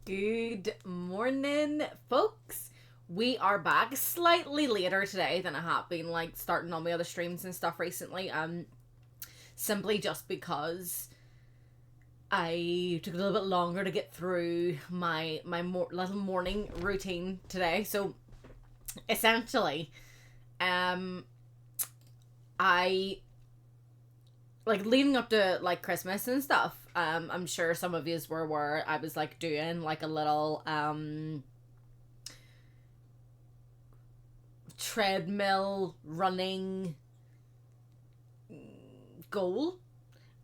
Good morning, folks. We are back slightly later today than I have been, like, starting on my other streams and stuff recently. Simply just because I took a little bit longer to get through my little morning routine today. So essentially, I like leading up to like Christmas and stuff. I'm sure some of yous were aware I was like doing like a little treadmill running goal,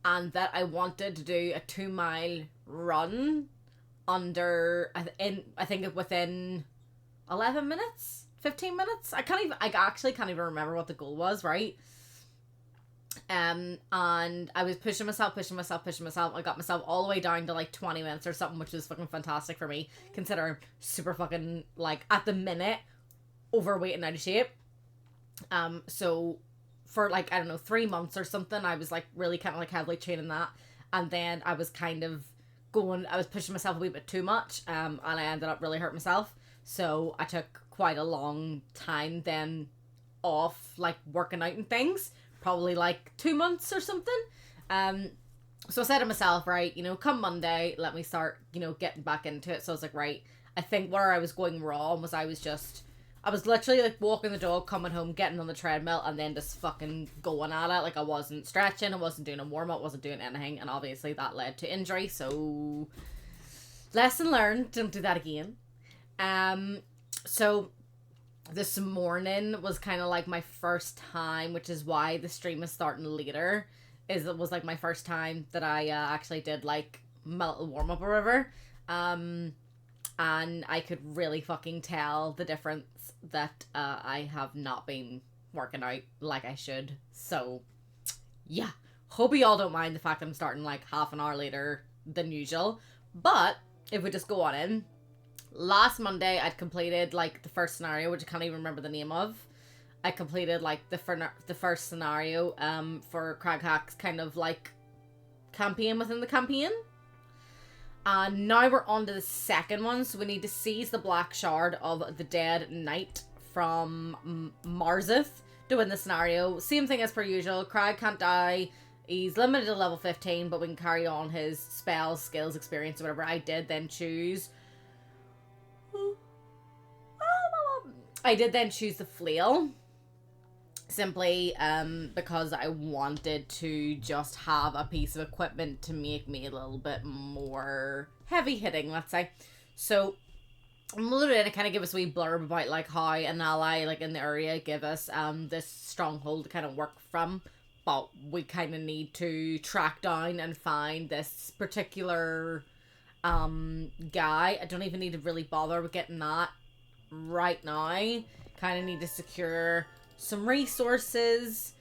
and that I wanted to do a 2 mile run under I think within 11 minutes, 15 minutes. I actually can't even remember what the goal was, right? And I was pushing myself. I got myself all the way down to like 20 minutes or something, which was fucking fantastic for me, considering super fucking, like, at the minute, overweight and out of shape. So for like, I don't know, 3 months or something, I was like really kind of like heavily training that. And then I was kind of I was pushing myself a wee bit too much, and I ended up really hurting myself. So I took quite a long time then off, like, working out and things, probably like 2 months or something. So I said to myself, right, come Monday, let me start, getting back into it. So I was like, right, I think where I was going wrong was I was literally like walking the dog, coming home, getting on the treadmill, and then just fucking going at it. Like, I wasn't stretching, I wasn't doing a warm up, wasn't doing anything, and obviously that led to injury. So lesson learned, don't do that again. So this morning was kind of like my first time, which is why the stream is starting later. It was like my first time that I actually did like my little warm up or whatever. And I could really fucking tell the difference that I have not been working out like I should. So yeah, hope you all don't mind the fact I'm starting like half an hour later than usual. But if we just go on in, last Monday I'd completed like the first scenario, which I can't even remember the name of. I completed like the first scenario for Craghack's kind of like campaign within the campaign. And now we're on to the second one, so we need to seize the Black Shard of the Dead Knight from Marzith to win the scenario. Same thing as per usual. Crag can't die. He's limited to level 15, but we can carry on his spells, skills, experience, whatever. I did then choose the flail, simply because I wanted to just have a piece of equipment to make me a little bit more heavy hitting, let's say. So I'm going to kind of give us a wee blurb about like how an ally like in the area give us this stronghold to kind of work from, but we kind of need to track down and find this particular guy. I don't even need to really bother with getting that right now. Kind of need to secure some resources.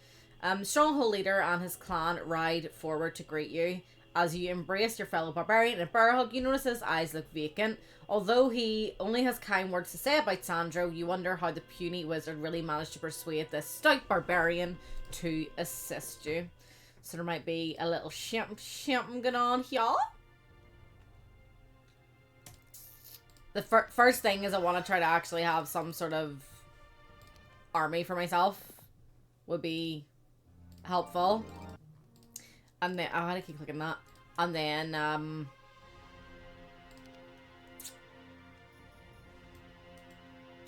Stronghold leader and his clan ride forward to greet you. As you embrace your fellow barbarian in a bear hug, you notice his eyes look vacant. Although he only has kind words to say about Sandro, you wonder how the puny wizard really managed to persuade this stout barbarian to assist you. So there might be a little shimp going on here. The first thing is I want to try to actually have some sort of army for myself. Would be helpful. And then, oh, I keep clicking that. And then,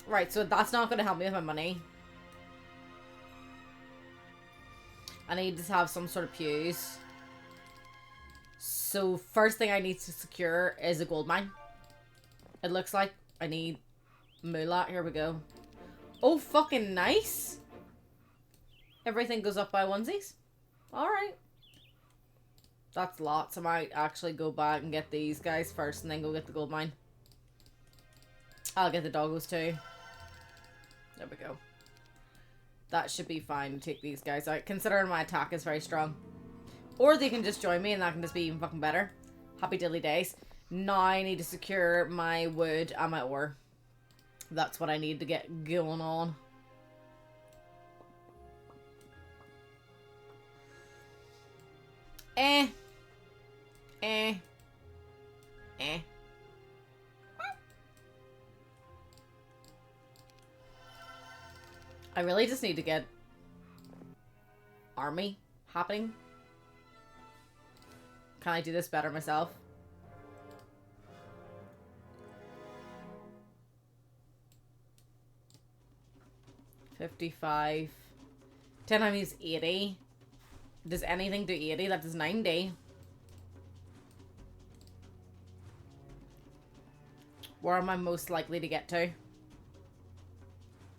right, so that's not going to help me with my money. I need to have some sort of pews. So first thing I need to secure is a gold mine. It looks like I need moolah. Here we go. Oh, fucking nice. Everything goes up by onesies. Alright. That's lots. I might actually go back and get these guys first and then go get the gold mine. I'll get the doggos too. There we go. That should be fine to take these guys out, considering my attack is very strong. Or they can just join me and that can just be even fucking better. Happy dilly days. Now I need to secure my wood and my ore. That's what I need to get going on. Eh. I really just need to get army happening. Can I do this better myself? $55. 10 times 80. Does anything do 80? That does 90. Where am I most likely to get to?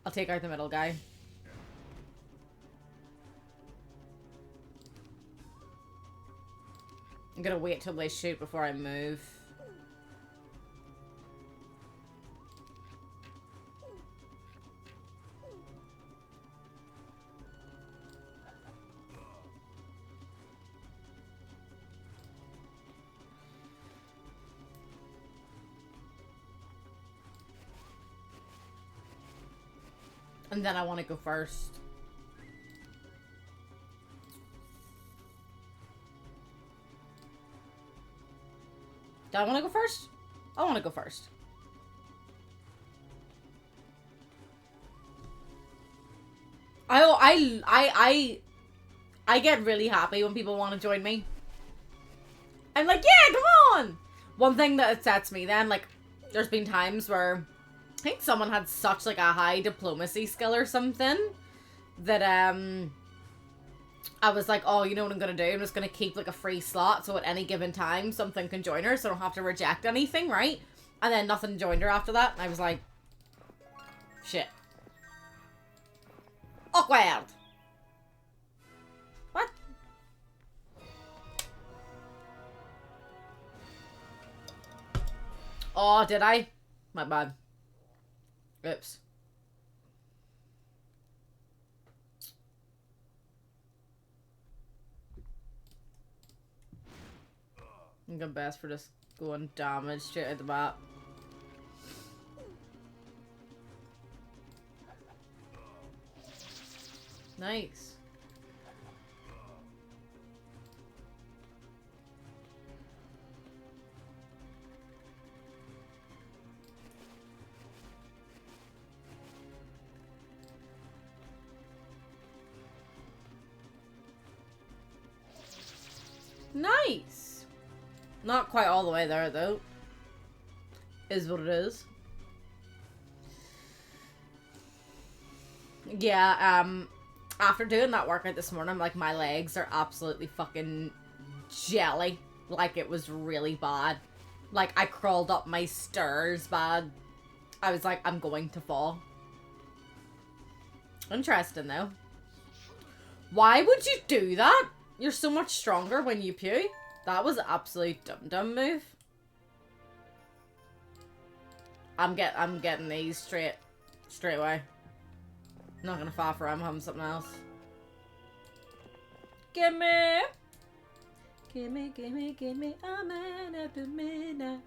I'll take out the middle guy. I'm gonna wait till they shoot before I move. And then I want to go first. Do I want to go first? I want to go first. I get really happy when people want to join me. I'm like, yeah, come on! One thing that upsets me then, like, there's been times where I think someone had such, like, a high diplomacy skill or something that, I was like, oh, you know what I'm gonna do? I'm just gonna keep, like, a free slot so at any given time something can join her so I don't have to reject anything, right? And then nothing joined her after that, and I was like, shit. Awkward! What? Oh, did I? My bad. Oops. I think I'm best for just going damage straight at the bat. Nice. Nice. Not quite all the way there, though. Is what it is. Yeah, after doing that workout this morning, like, my legs are absolutely fucking jelly. Like, it was really bad. Like, I crawled up my stairs bad. I was like, I'm going to fall. Interesting, though. Why would you do that? You're so much stronger when you pew. That was an absolute dum-dum move. I'm getting these straight away. I'm not gonna fall for I'm having something else. Gimme! Gimme, gimme, gimme a man after midnight.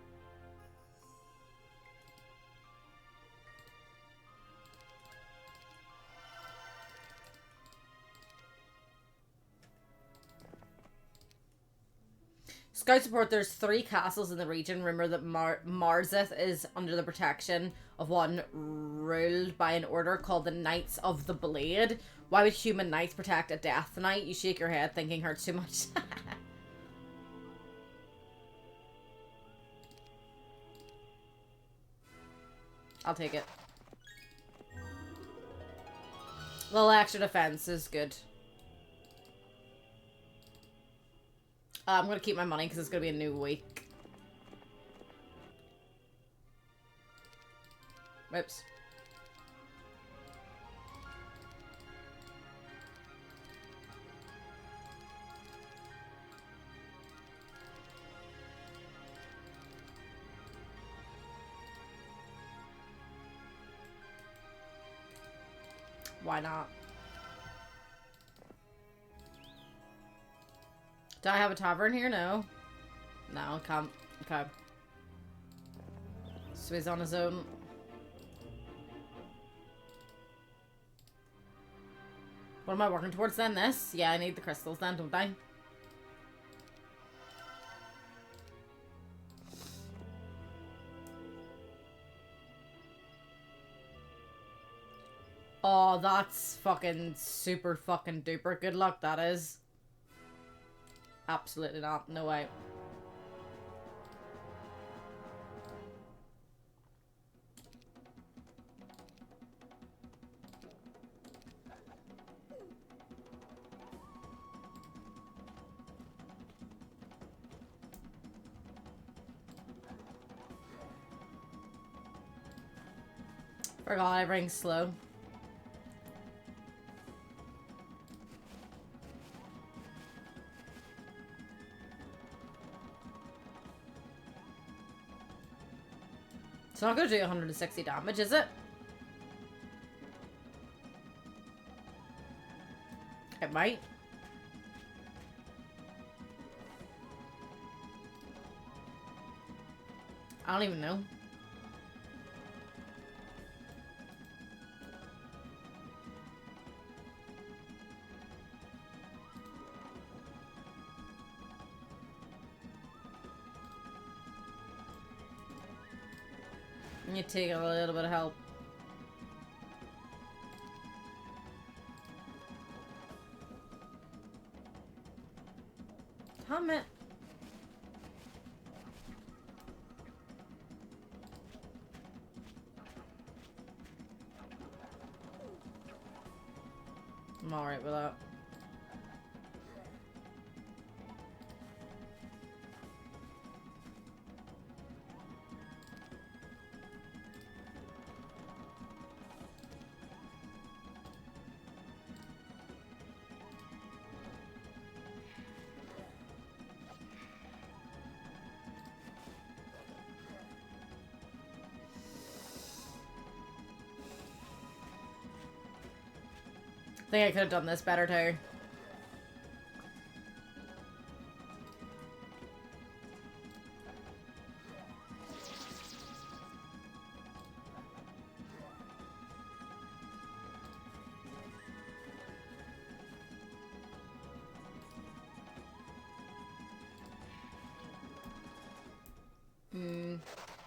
Scout support, there's 3 castles in the region. Remember that Marzith is under the protection of one ruled by an order called the Knights of the Blade. Why would human knights protect a death knight? You shake your head thinking hurts too much. I'll take it. A little extra defense is good. I'm gonna keep my money because it's gonna be a new week. Whoops. Why not? Do I have a tavern here? No. No, I can't. Okay. So he's on his own. What am I working towards then? This? Yeah, I need the crystals then, don't I? Oh, that's fucking super fucking duper good luck, that is. Absolutely not. No way. Forgot everything's slow. It's not gonna do 160 damage, is it? It might. I don't even know. You take a little bit of help. Damn it. I'm alright with that. I think I could have done this better too.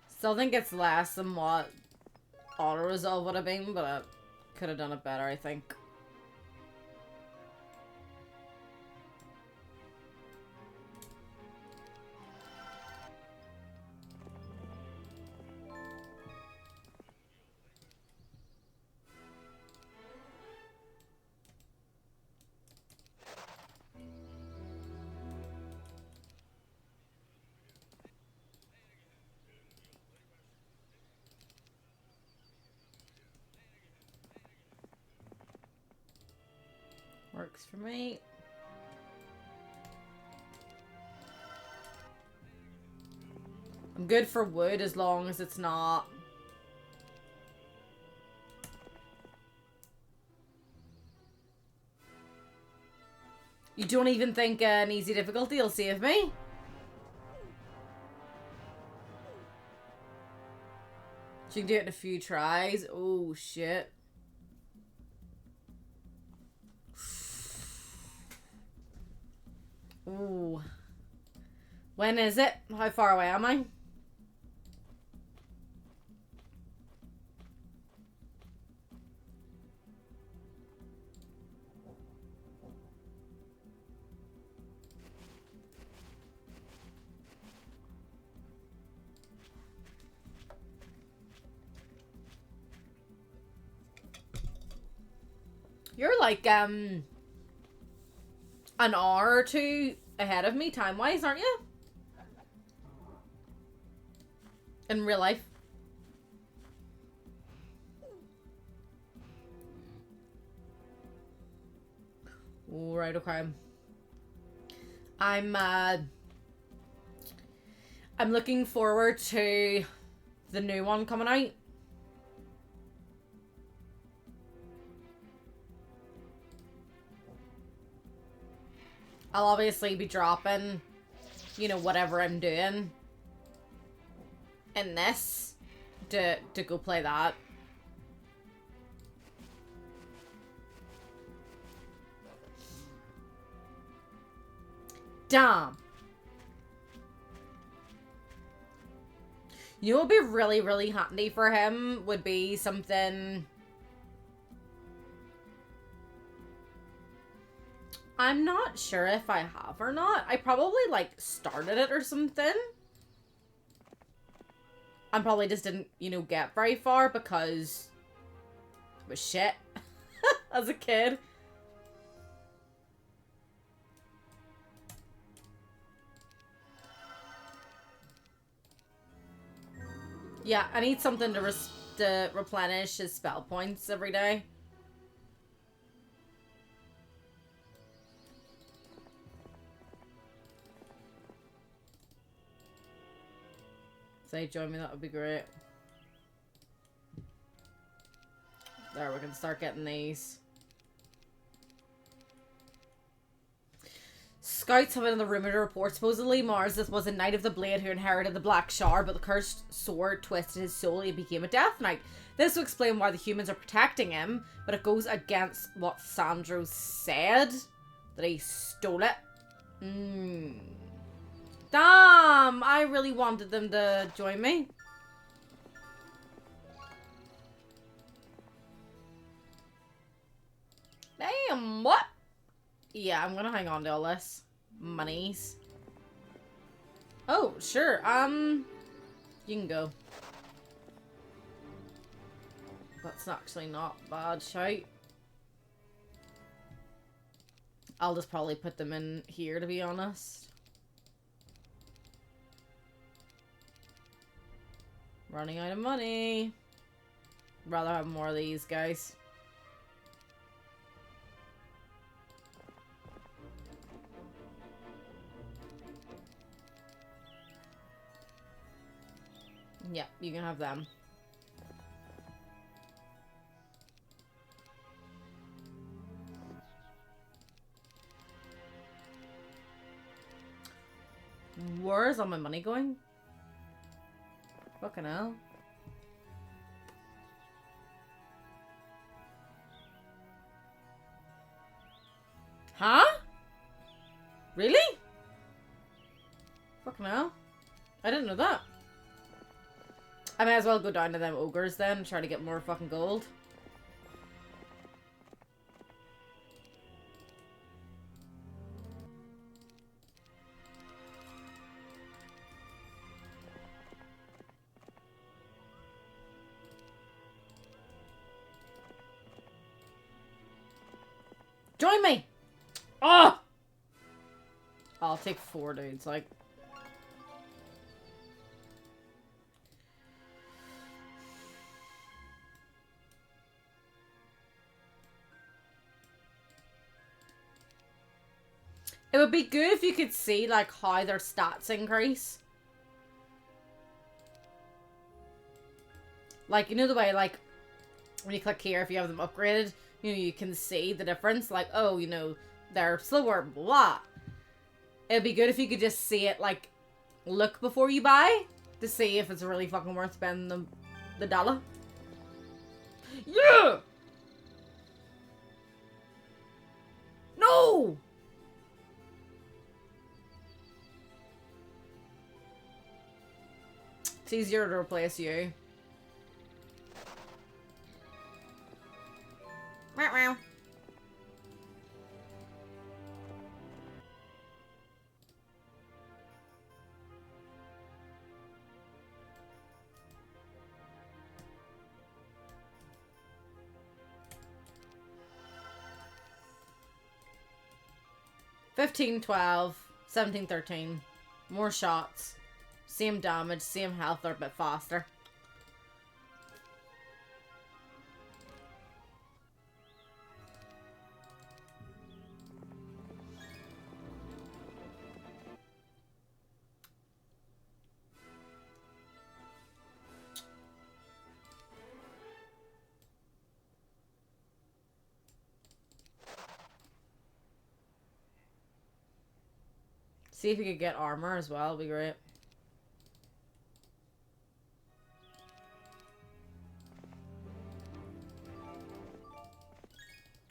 Still think it's less than what auto resolve would have been, but I could have done it better, I think. Works for me. I'm good for wood as long as it's not... You don't even think an easy difficulty will save me? She can do it in a few tries. Oh, shit. Ooh. When is it? How far away am I? You're like, an hour or two ahead of me time-wise, aren't you? In real life. All right, okay. I'm looking forward to the new one coming out. I'll obviously be dropping, you know, whatever I'm doing in this to go play that. Damn. You know what would be really, really handy for him would be something I'm not sure if I have or not. I probably, like, started it or something. I probably just didn't, you know, get very far because it was shit as a kid. Yeah, I need something to replenish his spell points every day. Say, join me, that would be great. There, we can start getting these. Scouts have another rumor to report. Supposedly, Mars was a Knight of the Blade who inherited the Black Shard, but the cursed sword twisted his soul and he became a Death Knight. This will explain why the humans are protecting him, but it goes against what Sandro said, that he stole it. Damn! I really wanted them to join me. Damn, what? Yeah, I'm gonna hang on to all this. Monies. Oh, sure. You can go. That's actually not bad, shout. I'll just probably put them in here, to be honest. Running out of money. Rather have more of these guys. Yep, you can have them. Where's all my money going? Fucking hell. Huh? Really? Fucking hell. I didn't know that. I may as well go down to them ogres then and try to get more fucking gold. Join me! Oh! I'll take 4 dudes, like... It would be good if you could see, like, how their stats increase. Like, you know the way, like, when you click here, if you have them upgraded, you know, you can see the difference. Like, oh, you know, they're slower, blah. It'd be good if you could just see it, like, look before you buy, to see if it's really fucking worth spending the dollar. Yeah! No! It's easier to replace you. Meow meow. $15, $12, $17, $13. More shots. Same damage, same health, or a bit faster. See if you could get armor as well, it'd be great.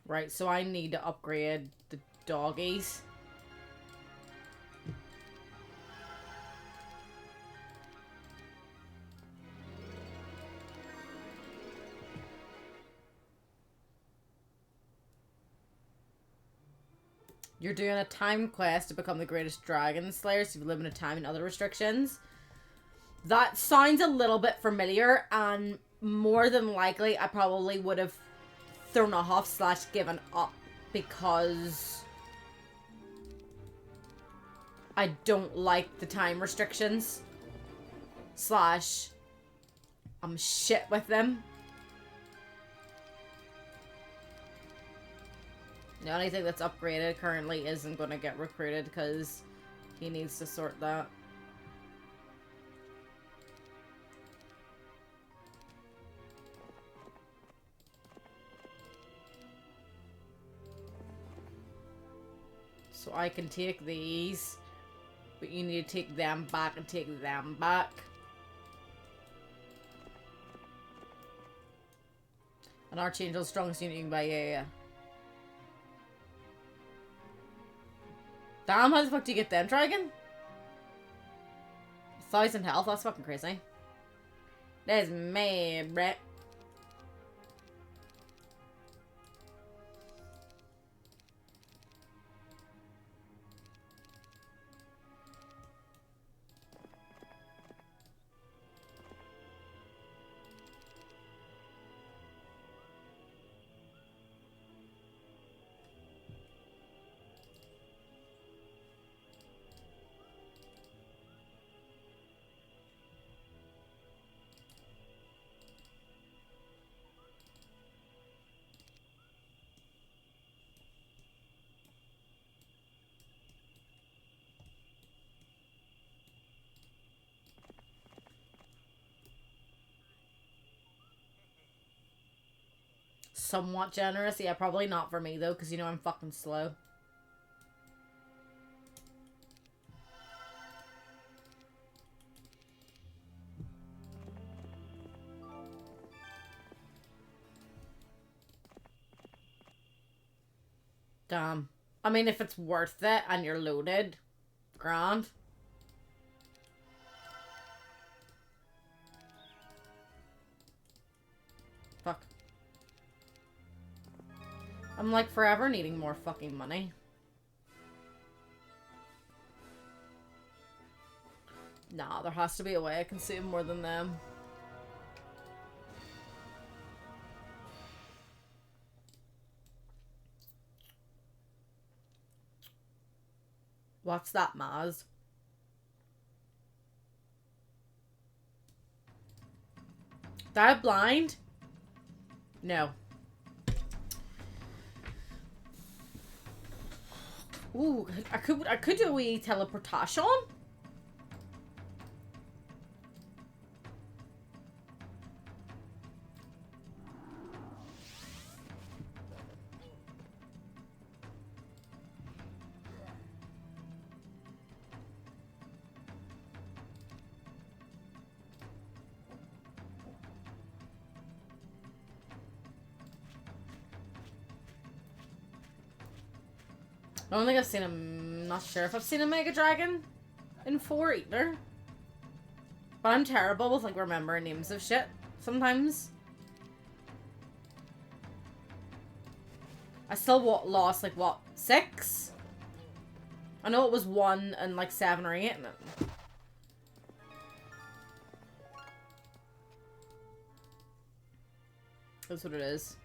Right, so I need to upgrade the doggies. You're doing a time quest to become the greatest dragon slayer, so you've limited time and other restrictions. That sounds a little bit familiar, and more than likely I probably would have thrown off / given up because I don't like the time restrictions / I'm shit with them. The only thing that's upgraded currently isn't going to get recruited because he needs to sort that. So I can take these, but you need to take them back and take them back. An Archangel, strongest unit you can buy, yeah. Damn, how the fuck do you get them, dragon? 1,000 health, that's fucking crazy. That's mad, Brett. Somewhat generous. Yeah, probably not for me, though, because you know I'm fucking slow. Damn. I mean, if it's worth it and you're loaded, grand. Fuck. I'm like forever needing more fucking money. Nah, there has to be a way I can save more than them. What's that, Maz? Did I have blind? No. Ooh, I could do a wee teleportation. I don't think I've seen him. Not sure if I've seen a Mega Dragon in 4 either. But I'm terrible with like remembering names of shit sometimes. I still lost like what, 6? I know it was 1 and like 7 or 8. And that's what it is.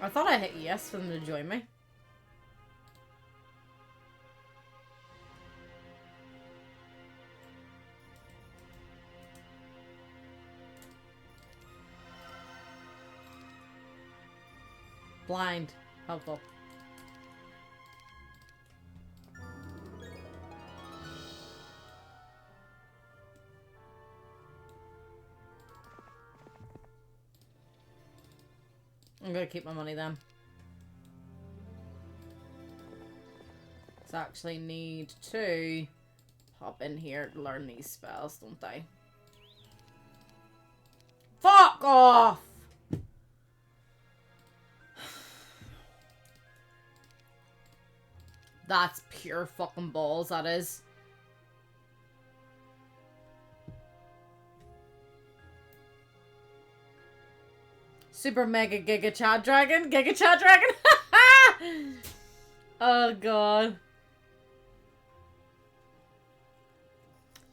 I thought I hit yes for them to join me. Blind. Helpful. I'm gonna keep my money then. So I actually need to hop in here to learn these spells, don't I? Fuck off! That's pure fucking balls, that is. Super mega giga Chad dragon? Giga Chad dragon? Oh god.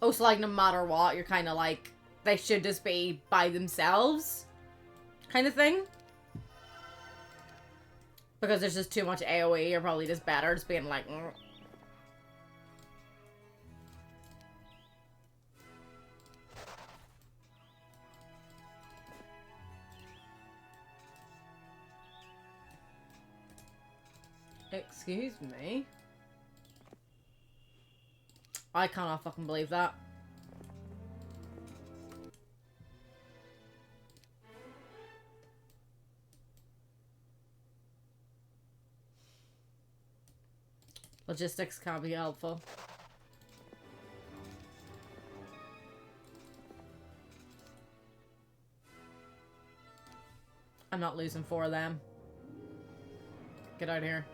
Oh, so like no matter what, you're kind of like, they should just be by themselves kind of thing? Because there's just too much AoE, you're probably just better just being like... Mm. Excuse me? I cannot fucking believe that. Logistics can't be helpful. I'm not losing 4 of them. Get out of here.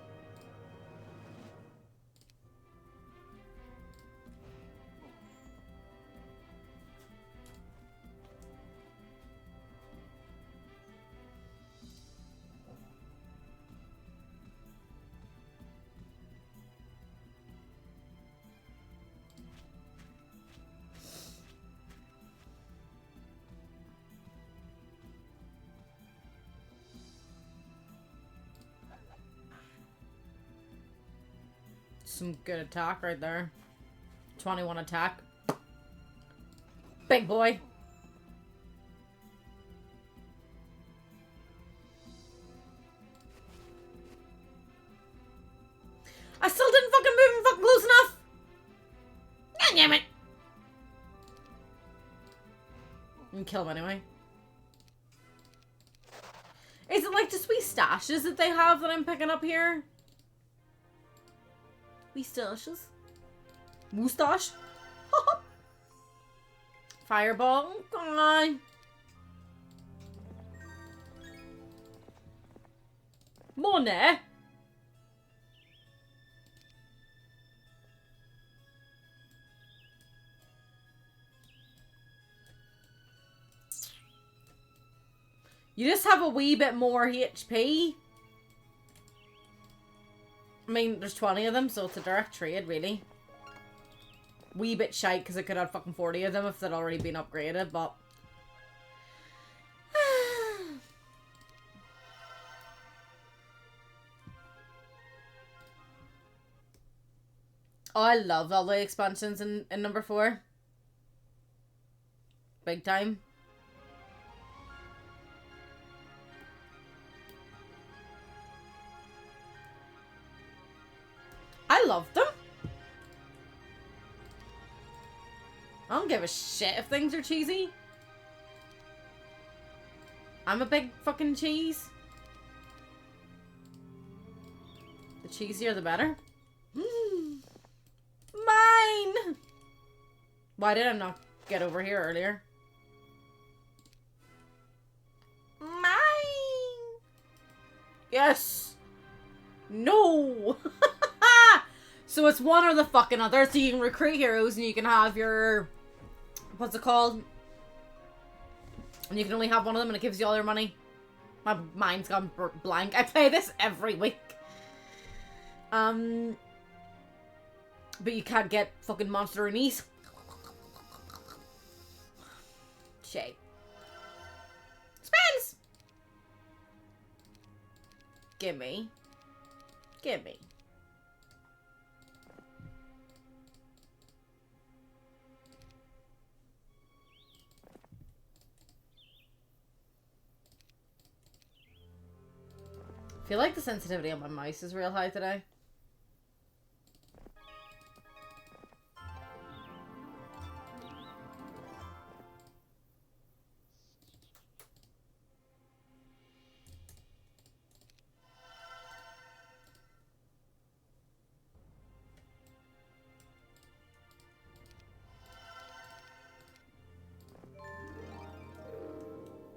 Some good attack right there. 21 attack. Big boy. I still didn't fucking move him fucking close enough. God damn it. You can kill him anyway. Is it like just wee stashes that they have that I'm picking up here? Wee stashes? Moustache? Fireball? Come on. Money? You just have a wee bit more HP. I mean, there's 20 of them, so it's a direct trade, really. Wee bit shite, because it could have fucking 40 of them if they'd already been upgraded, but... Oh, I love all the expansions in number 4. Big time. I love them. I don't give a shit if things are cheesy. I'm a big fucking cheese. The cheesier the better. Mine! Why did I not get over here earlier? Mine! Yes! No! So it's one or the fucking other, so you can recruit heroes and you can have your... What's it called? And you can only have one of them and it gives you all your money. My mind's gone blank. I play this every week. But you can't get fucking monster knees. Shame. Spins! Gimme. Gimme. I feel like the sensitivity on my mouse is real high today.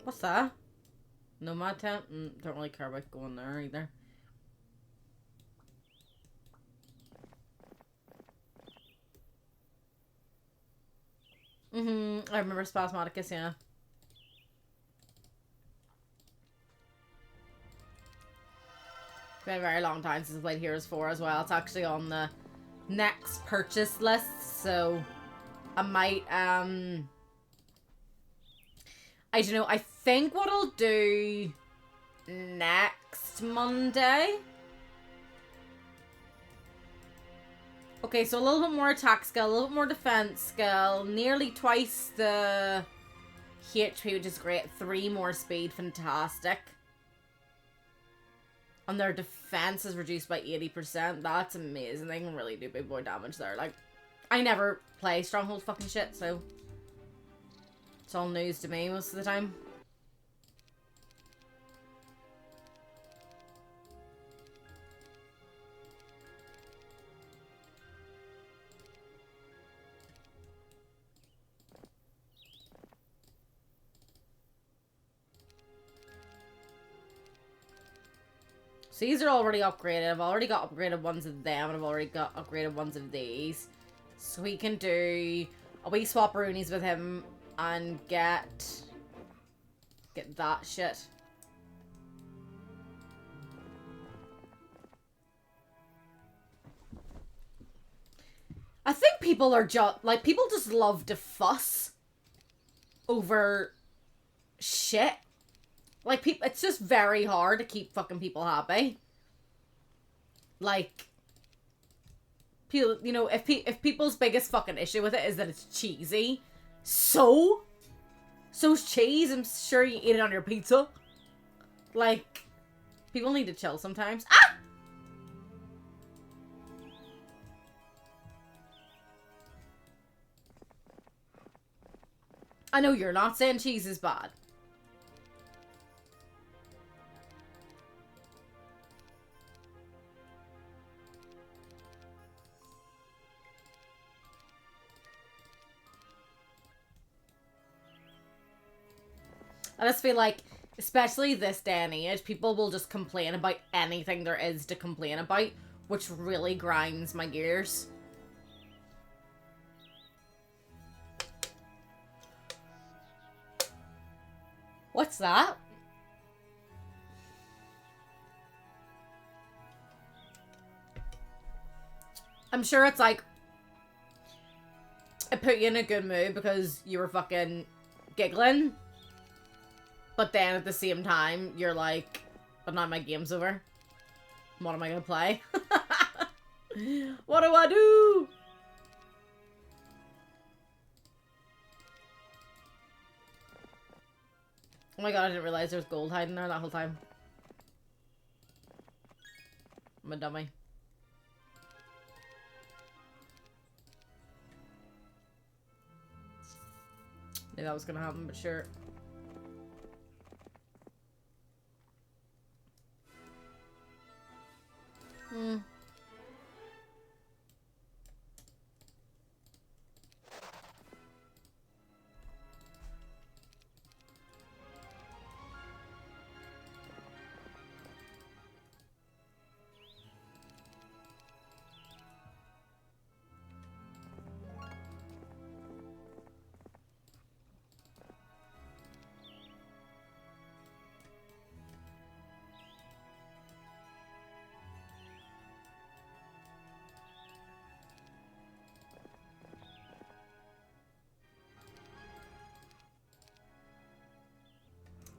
What's that? Nomad tent? Don't really care about going there either. I remember Spasmodicus, yeah. It's been a very long time since I played Heroes 4 as well. It's actually on the next purchase list, so I might, I don't know, I think what I'll do next Monday. Okay, so a little bit more attack skill, a little bit more defense skill, nearly twice the HP, which is great, 3 more speed, fantastic. And their defense is reduced by 80%, that's amazing, they can really do big boy damage there. Like, I never play Stronghold fucking shit, so it's all news to me most of the time. So these are already upgraded. I've already got upgraded ones of them, and I've already got upgraded ones of these. So we can do a wee swap-roonies with him and get that shit. I think people are just, like, people just love to fuss over shit. Like, people, it's just very hard to keep fucking people happy. Like, people, you know, if people's biggest fucking issue with it is that it's cheesy, so's cheese. I'm sure you eat it on your pizza. Like, people need to chill sometimes. Ah! I know you're not saying cheese is bad. I just feel like, especially this day and age, people will just complain about anything there is to complain about, which really grinds my gears. What's that? I'm sure it's like, it put you in a good mood because you were fucking giggling. But then at the same time, you're like, but now my game's over. What am I gonna play? What do I do? Oh my god, I didn't realize there was gold hiding there that whole time. I'm a dummy. Knew that was gonna happen, but sure.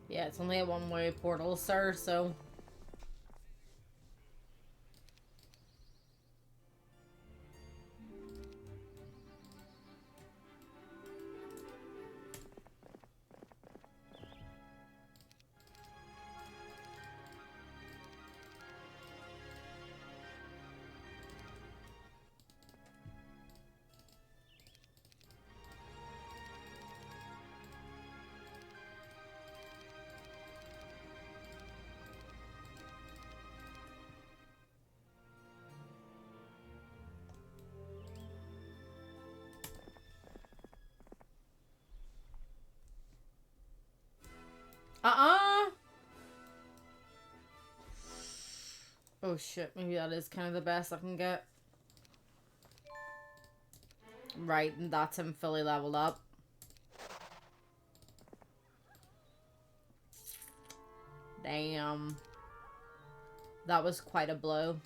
Yeah, it's only a one-way portal, sir, so... Oh shit, maybe that is kind of the best I can get. Right, and that's him fully leveled up. Damn. That was quite a blow.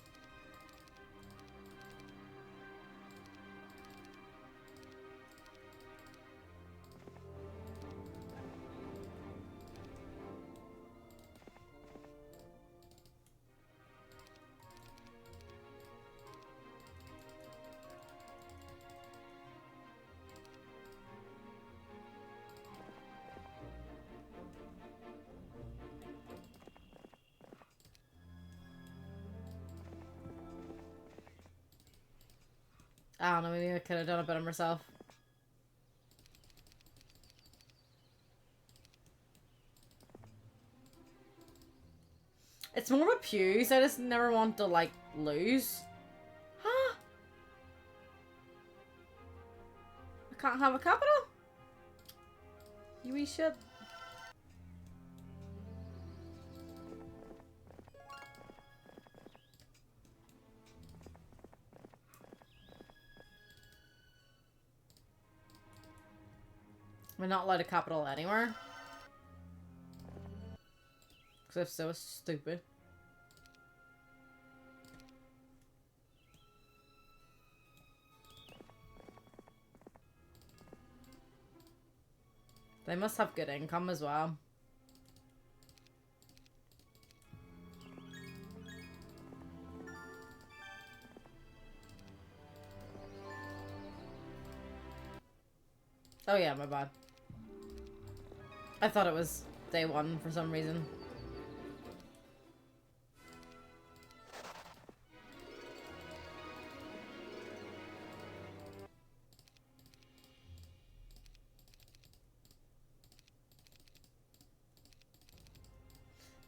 I don't know, maybe I could have done it better myself. It's more of a pew, so I just never want to, like, lose. Huh? I can't have a capital? You wee shit. We're not allowed a capital anywhere. Because if so, it's stupid. They must have good income as well. Oh yeah, my bad. I thought it was day one for some reason.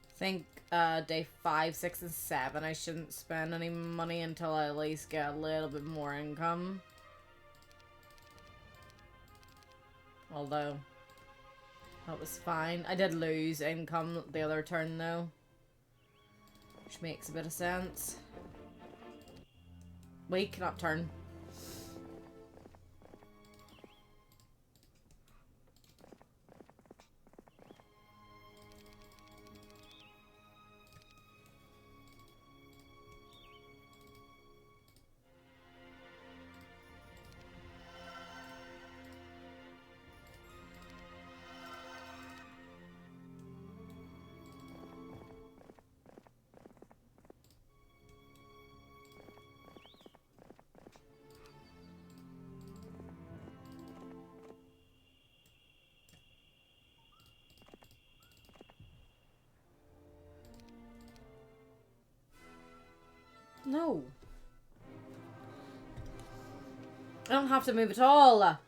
I think day 5, 6, and 7 I shouldn't spend any money until I at least get a little bit more income. Although, that was fine. I did lose income the other turn though. Which makes a bit of sense. Week, not turn. No. I don't have to move at all.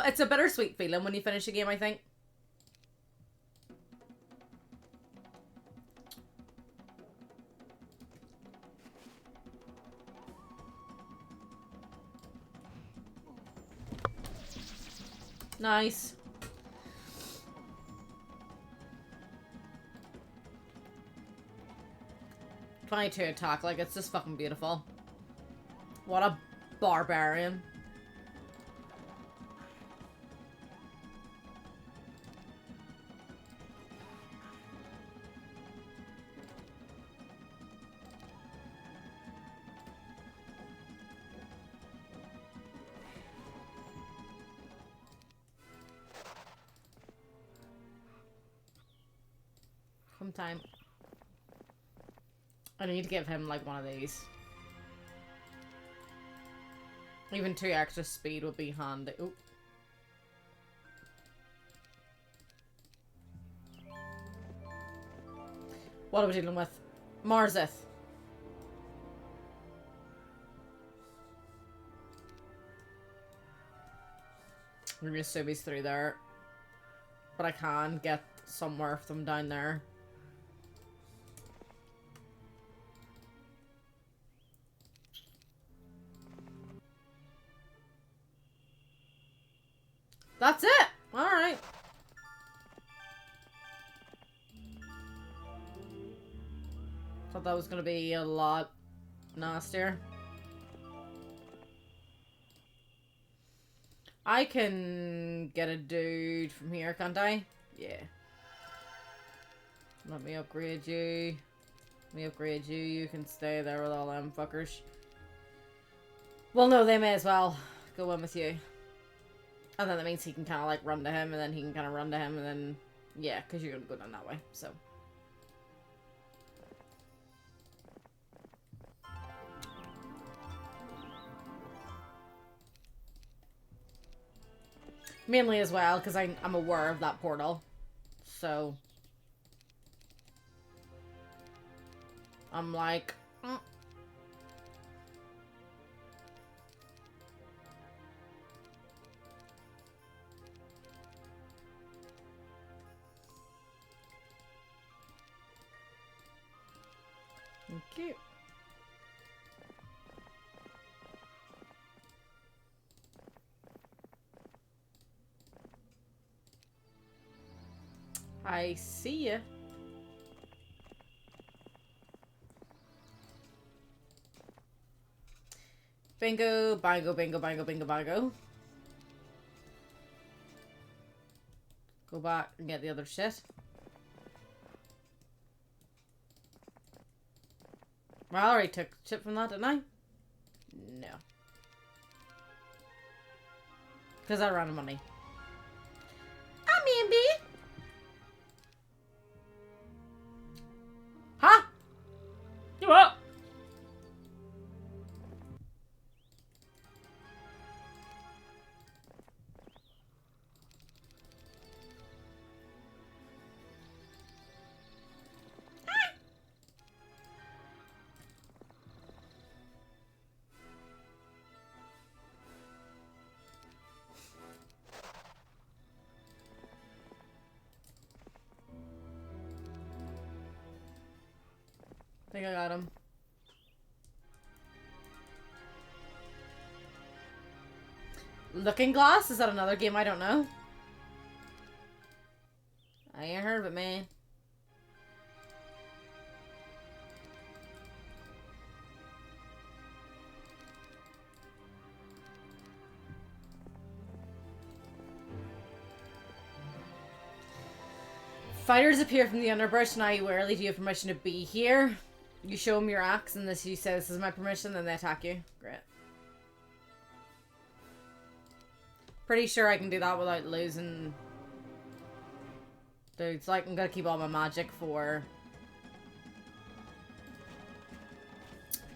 It's a bittersweet feeling when you finish a game, I think. Nice. '22 attack, like, it's just fucking beautiful. What a barbarian. Sometime. I need to give him, like, one of these. Even 2 extra speed would be handy. Oop. What are we dealing with? Marzith. I'm gonna assume he's through there. But I can get somewhere from down there. That's it! Alright. Thought that was gonna be a lot nastier. I can get a dude from here, can't I? Yeah. Let me upgrade you. Let me upgrade you. You can stay there with all them fuckers. Well, no, they may as well go in with you. And then that means he can kind of like run to him, and then he can kind of run to him, and then... Yeah, because you're going to go down that way, so... Mainly as well, because I'm aware of that portal. So... I'm like... Thank you. I see ya. Bingo, bango, bingo, bango, bingo, bango. Go back and get the other shit. Well, I already took shit from that, didn't I? No. Because I ran out of money. I mean, B. Huh? You what? I think I got him. Looking Glass? Is that another game I don't know? I ain't heard of it, man. Fighters appear from the underbrush, and I rarely do you have permission to be here. You show them your axe, and you say this is my permission, then they attack you. Great. Pretty sure I can do that without losing... Dude, it's like I'm gonna keep all my magic for...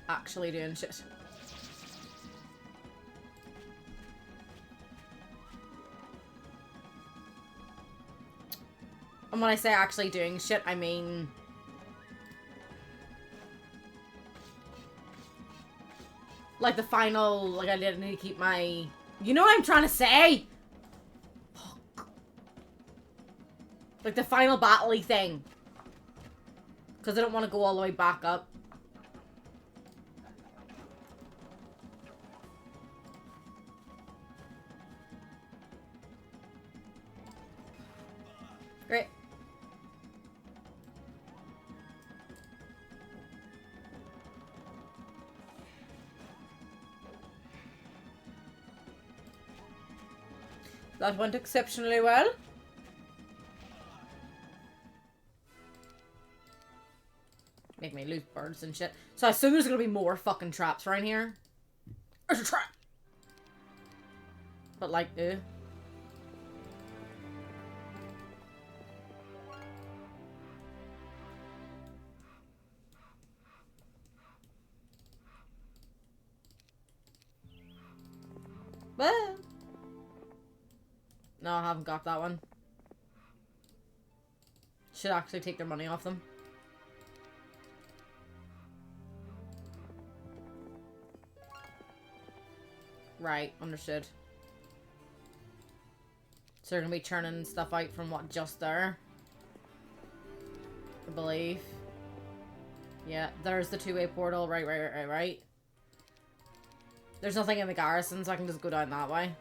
actually doing shit. And when I say actually doing shit, I mean... like the final... like I didn't need to keep my... You know what I'm trying to say? Fuck. Like the final battle-y thing. Because I don't want to go all the way back up. Great. That went exceptionally well. Make me lose birds and shit. So I assume there's gonna be more fucking traps around here. There's a trap! But like, Well. No, I haven't got that one. Should actually take their money off them. Right, understood. So they're gonna be churning stuff out from what, just there? I believe. Yeah, there's the two-way portal. Right. There's nothing in the garrison, so I can just go down that way.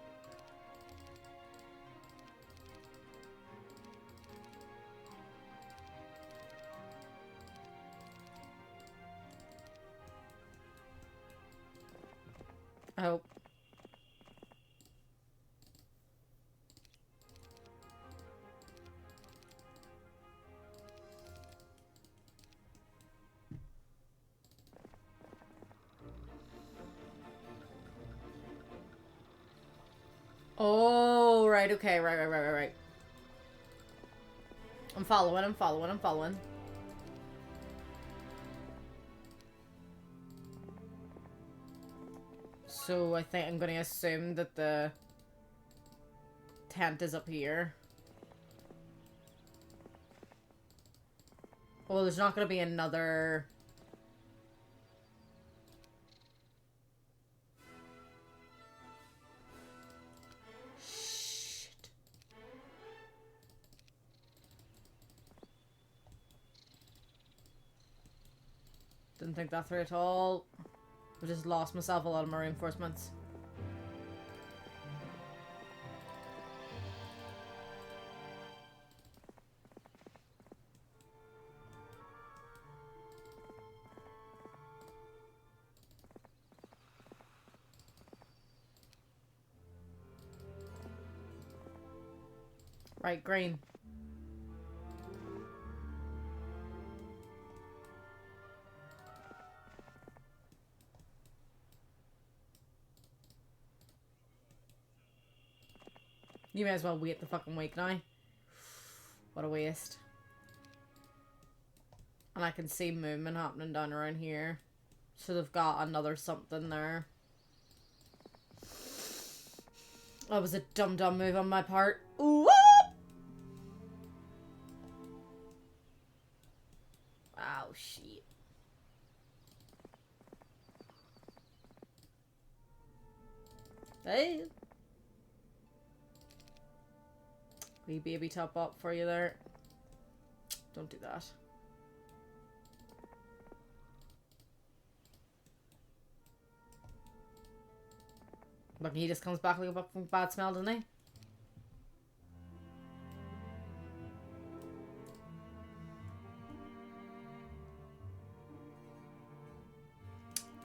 I hope. Oh, right, okay, right. I'm following. So I think I'm gonna assume that the tent is up here. Oh, there's not gonna be another... Shit. Didn't think that through at all. I just lost myself a lot of my reinforcements. Right, green. You may as well wait the fucking week now. What a waste. And I can see movement happening down around here. So they've got another something there. That was a dumb move on my part. Whoop! Oh, shit. Hey. Wee baby top up for you there. Don't do that. Look, he just comes back like a fucking bad smell, doesn't he?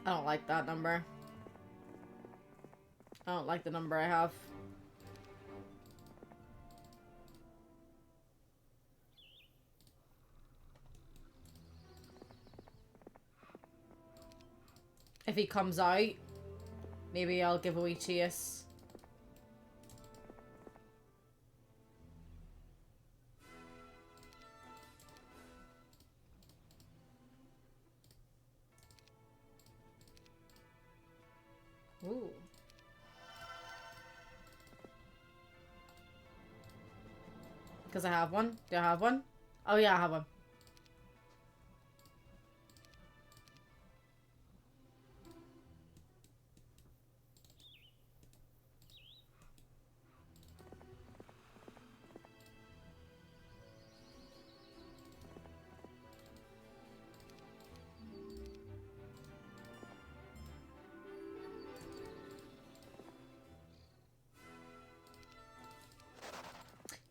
I don't like that number. I don't like the number I have. If he comes out, maybe I'll give a wee chase. Ooh. Because I have one. Do I have one? Oh yeah, I have one.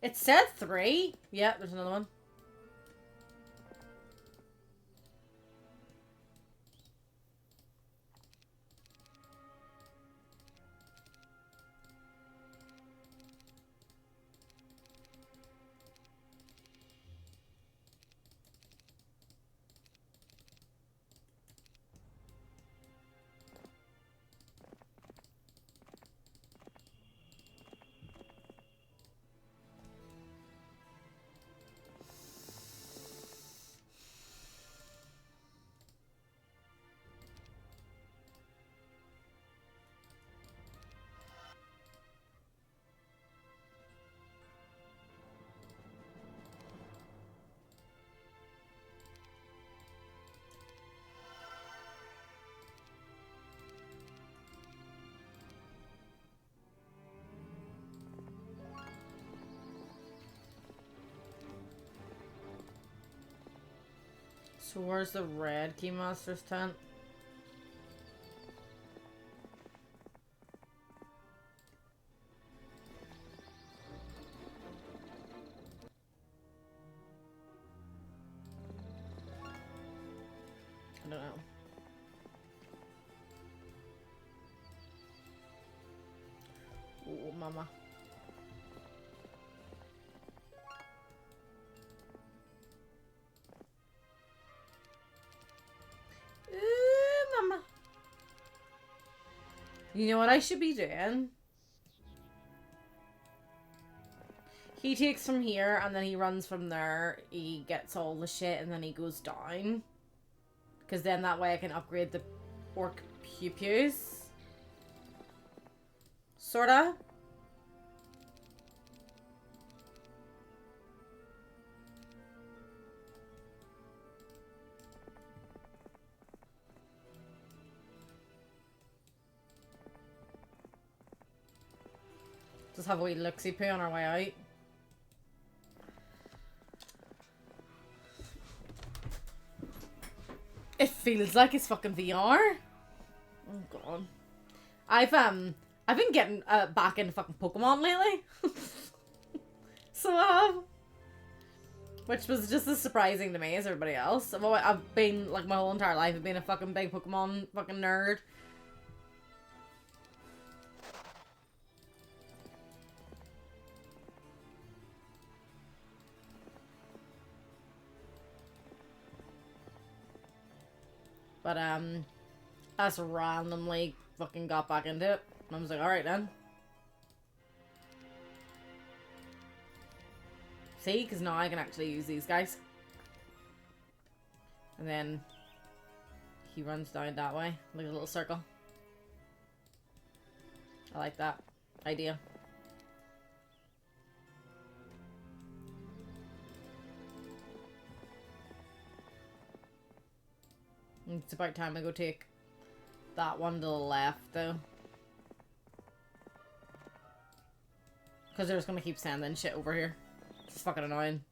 It said 3. Yeah, there's another one. So where's the red Keymaster's tent? I don't know. Oh, mama. Ooh, mama. You know what I should be doing? He takes from here, and then he runs from there. He gets all the shit, and then he goes down. Because then that way I can upgrade the orc pew-pews. Sorta. Just have a wee look-see-poo on our way out. It feels like it's fucking VR. Oh god. I've been getting back into fucking Pokemon lately. So which was just as surprising to me as everybody else. I've been, like, my whole entire life I've been a fucking big Pokemon fucking nerd. But, I just randomly fucking got back into it. And I was like, alright then. See? Because now I can actually use these guys. And then he runs down that way. Like a little circle. I like that idea. It's about time I go take that one to the left, though. Because they're just gonna keep sending shit over here. It's fucking annoying.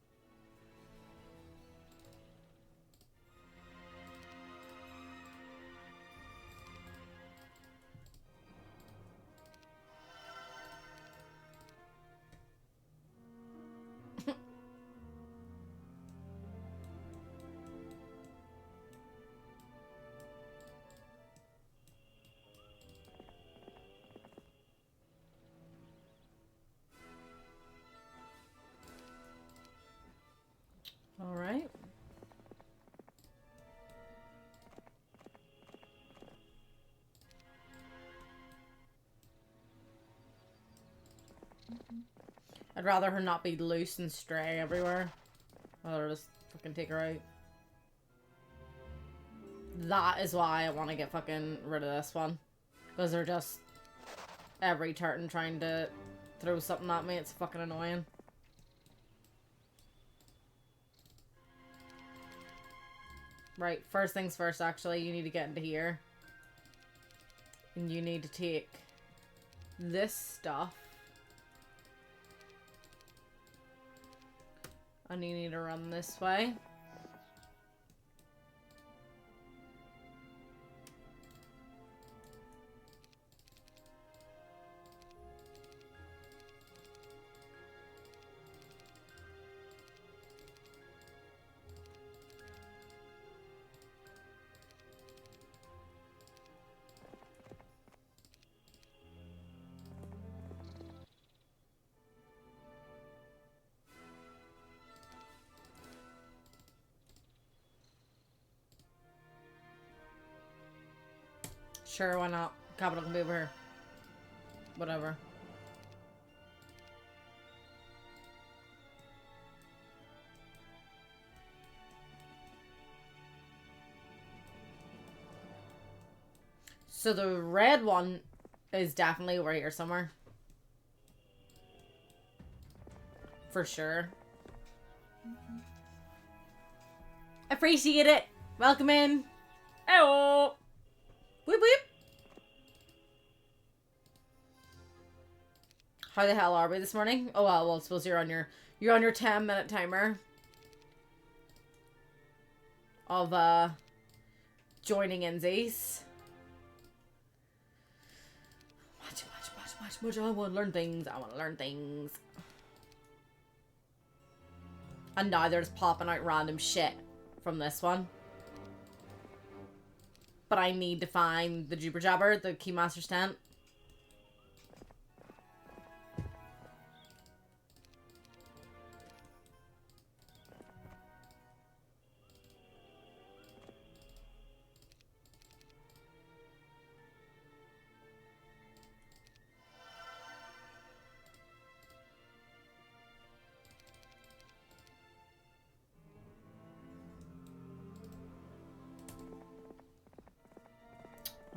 Alright. I'd rather her not be loose and stray everywhere. I'd rather just fucking take her out. That is why I want to get fucking rid of this one. Because they're just every turn trying to throw something at me. It's fucking annoying. Right, first things first, actually, you need to get into here. And you need to take this stuff. And you need to run this way. Sure, why not? Capital can be over here. Whatever. So the red one is definitely over here somewhere. For sure. Appreciate it. Welcome in. Hello. Whip whip. How the hell are we this morning? Oh well, I suppose you're on your 10-minute timer of joining insies. Much. I want to learn things. And now they're just popping out random shit from this one. But I need to find the Jubber Jabber, the Keymaster's tent.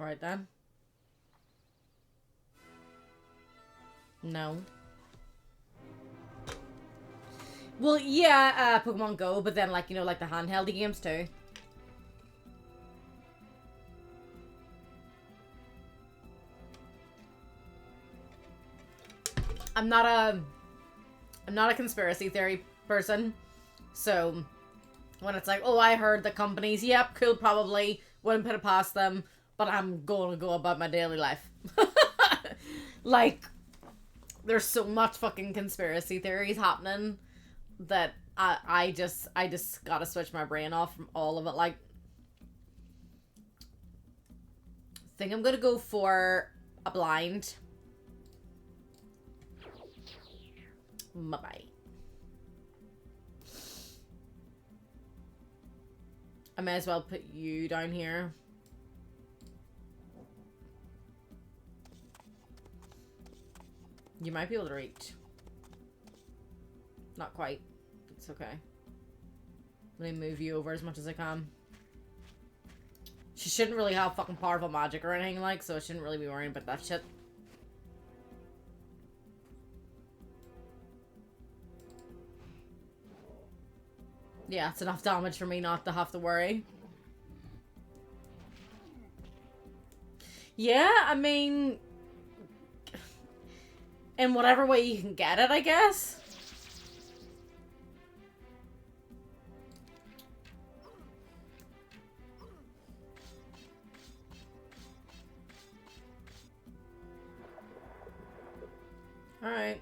Alright then. No. Well, yeah, Pokemon Go, but then, like, you know, like the handheld games too. I'm not a conspiracy theory person, so when it's like, oh, I heard the companies, yep, cool, probably, wouldn't put it past them, but I'm going to go about my daily life. Like, there's so much fucking conspiracy theories happening that I just gotta switch my brain off from all of it. Like, I think I'm gonna go for a blind. Bye-bye. I may as well put you down here. You might be able to reach. Not quite. It's okay. Let me move you over as much as I can. She shouldn't really have fucking powerful magic or anything like, so I shouldn't really be worrying about that shit. Yeah, it's enough damage for me not to have to worry. Yeah, I mean, in whatever way you can get it, I guess. Alright.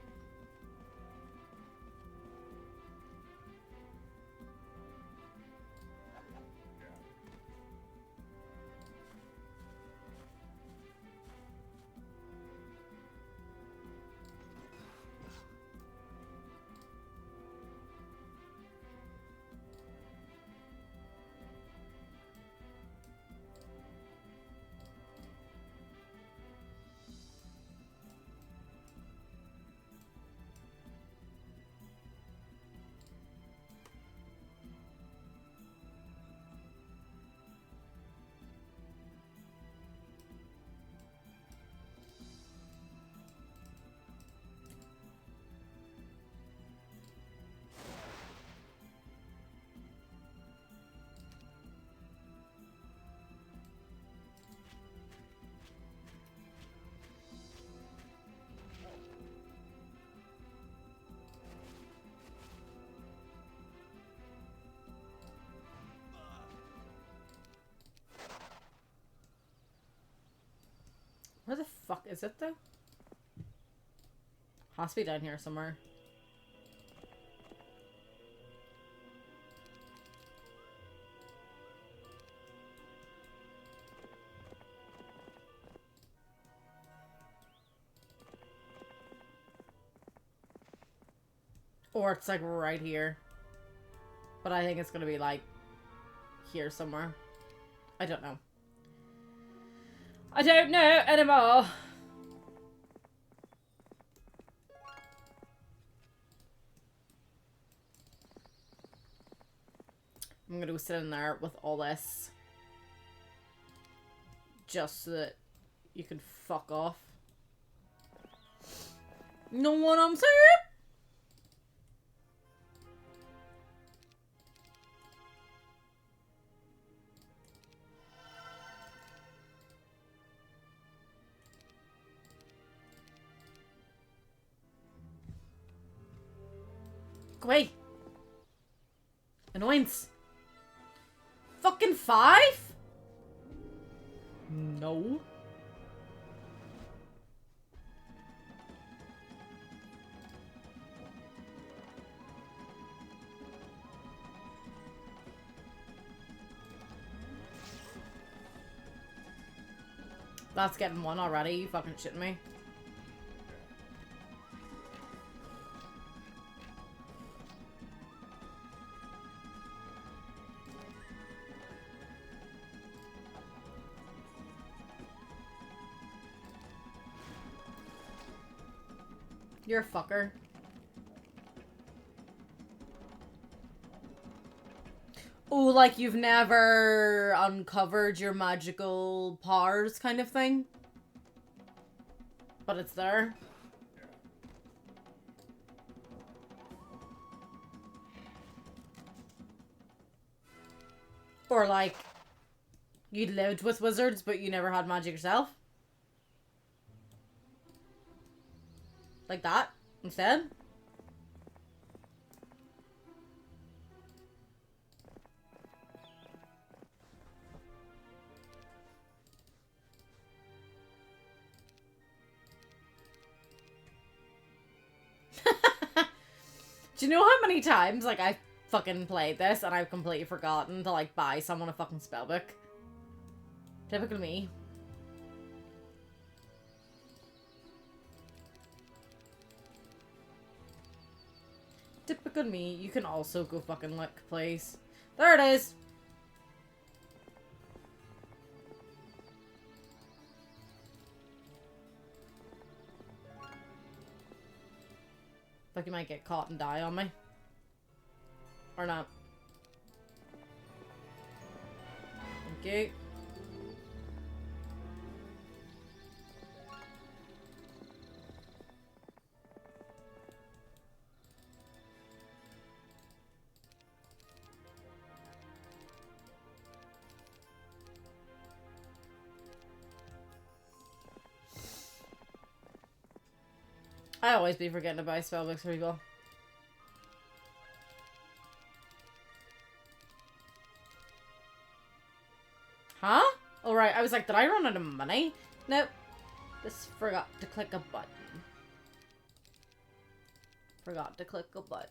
Where the fuck is it though? Has to be down here somewhere. Or it's like right here. But I think it's gonna be like here somewhere. I don't know. I don't know anymore. I'm gonna go sit in there with all this. Just so that you can fuck off. Know what I'm saying? Go away. Annoyance. Fucking 5? No. That's getting 1 already. You fucking shitting me? You're a fucker. Oh, like, you've never uncovered your magical powers kind of thing? But it's there. Or, like, you lived with wizards, but you never had magic yourself? Like that, instead? Do you know how many times, like, I've fucking played this and I've completely forgotten to, like, buy someone a fucking spellbook? Typical me. Typical me. You can also go fucking look, please. There it is! Like you might get caught and die on me. Or not. Thank you. I always be forgetting to buy spellbooks for people. Huh? Alright, I was like, did I run out of money? Nope. Just forgot to click a button. Forgot to click a button.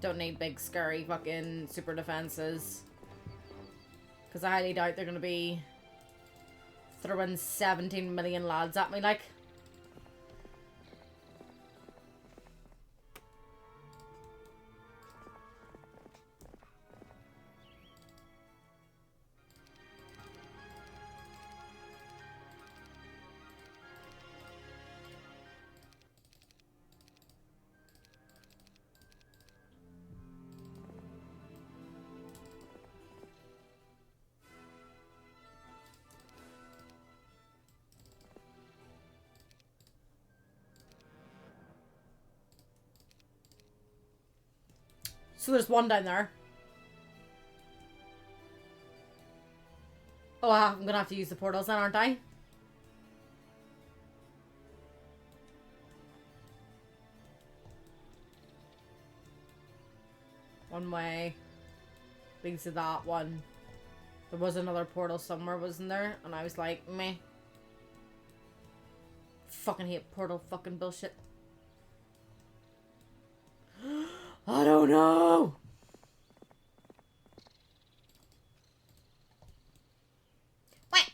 Don't need big, scary fucking super defenses. Because I highly doubt they're gonna be throwing 17 million lads at me, like. So there's one down there. Oh, I'm gonna have to use the portals then, aren't I? One way leads to that one. There was another portal somewhere, wasn't there? And I was like, meh. Fucking hate portal fucking bullshit. I don't know. What?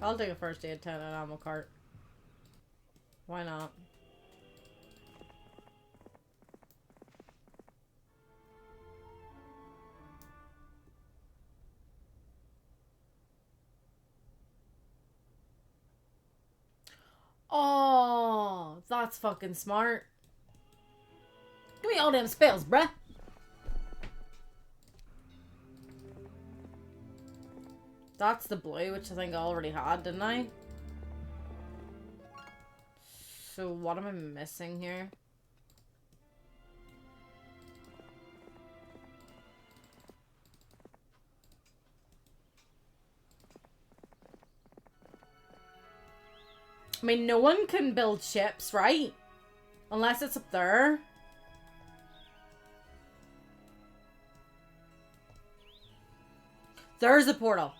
I'll take a first aid 10 and ammo cart. Why not? Oh, that's fucking smart. Give me all them spells, bruh. That's the blue, which I think I already had, didn't I? So what am I missing here? I mean, no one can build ships, right? Unless it's up there. There's a portal.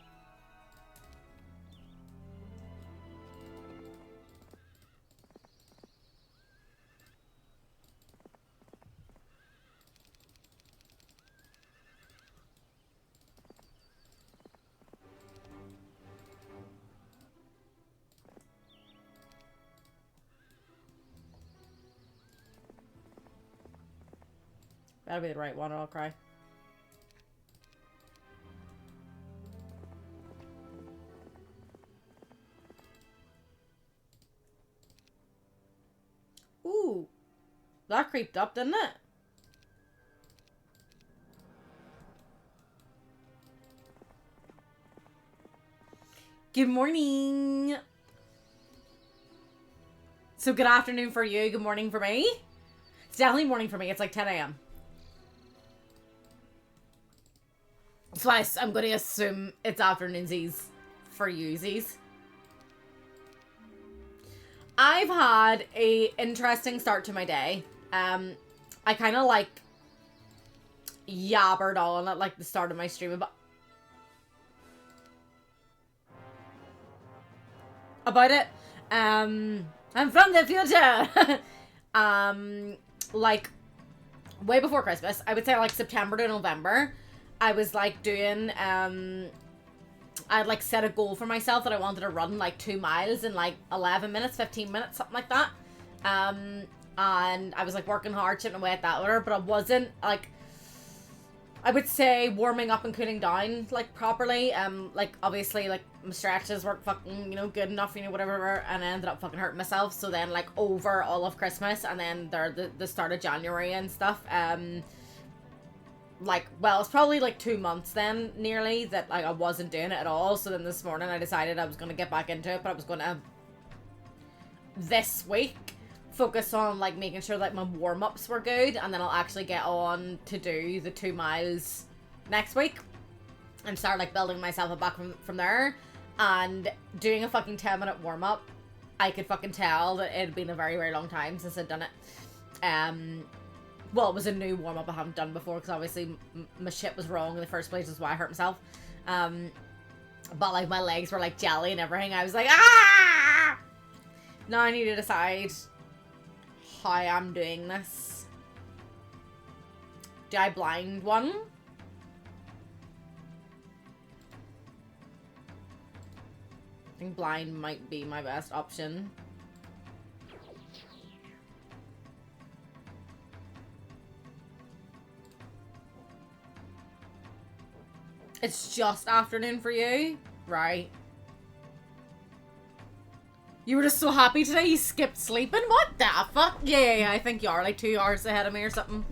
That'll be the right one or I'll cry. Ooh. That creeped up, didn't it? Good morning. So good afternoon for you, good morning for me. It's definitely morning for me. It's like 10 a.m. So I'm going to assume it's afternoonsies for yousies. I've had a interesting start to my day. I kind of like yabbered on at like the start of my stream about it. I'm from the future. Like way before Christmas, I would say like September to November, I was like doing I'd like set a goal for myself that I wanted to run like 2 miles in like 11 minutes, 15 minutes, something like that. And I was like working hard, chipping away at that order, but I wasn't like, I would say warming up and cooling down like properly. Like obviously like my stretches weren't fucking, you know, good enough, you know, whatever, and I ended up fucking hurting myself. So then like over all of Christmas and then the start of January and stuff, like, well, it's probably like 2 months then nearly that like I wasn't doing it at all. So then this morning I decided I was going to get back into it, but I was going to this week focus on like making sure that my warm-ups were good, and then I'll actually get on to do the 2 miles next week and start like building myself up back from there. And doing a fucking 10-minute warm-up, I could fucking tell that it had been a very, very long time since I'd done it. Well, it was a new warm-up I haven't done before, because obviously my shit was wrong in the first place, is why I hurt myself. But like my legs were like jelly and everything. I was like, ah! Now I need to decide how I'm doing this. Do I blind one? I think blind might be my best option. It's just afternoon for you? Right. You were just so happy today you skipped sleeping? What the fuck? Yeah, I think you are like 2 hours ahead of me or something.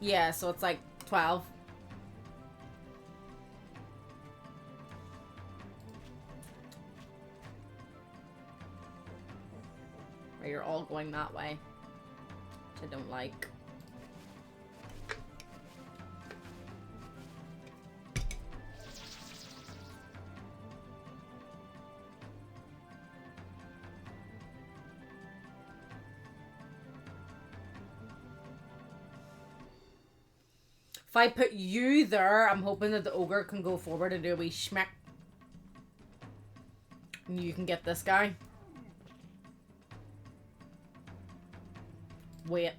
Yeah, so it's like 12. Or you're all going that way, which I don't like. If I put you there, I'm hoping that the ogre can go forward and do a wee schmeck. And you can get this guy. Wait.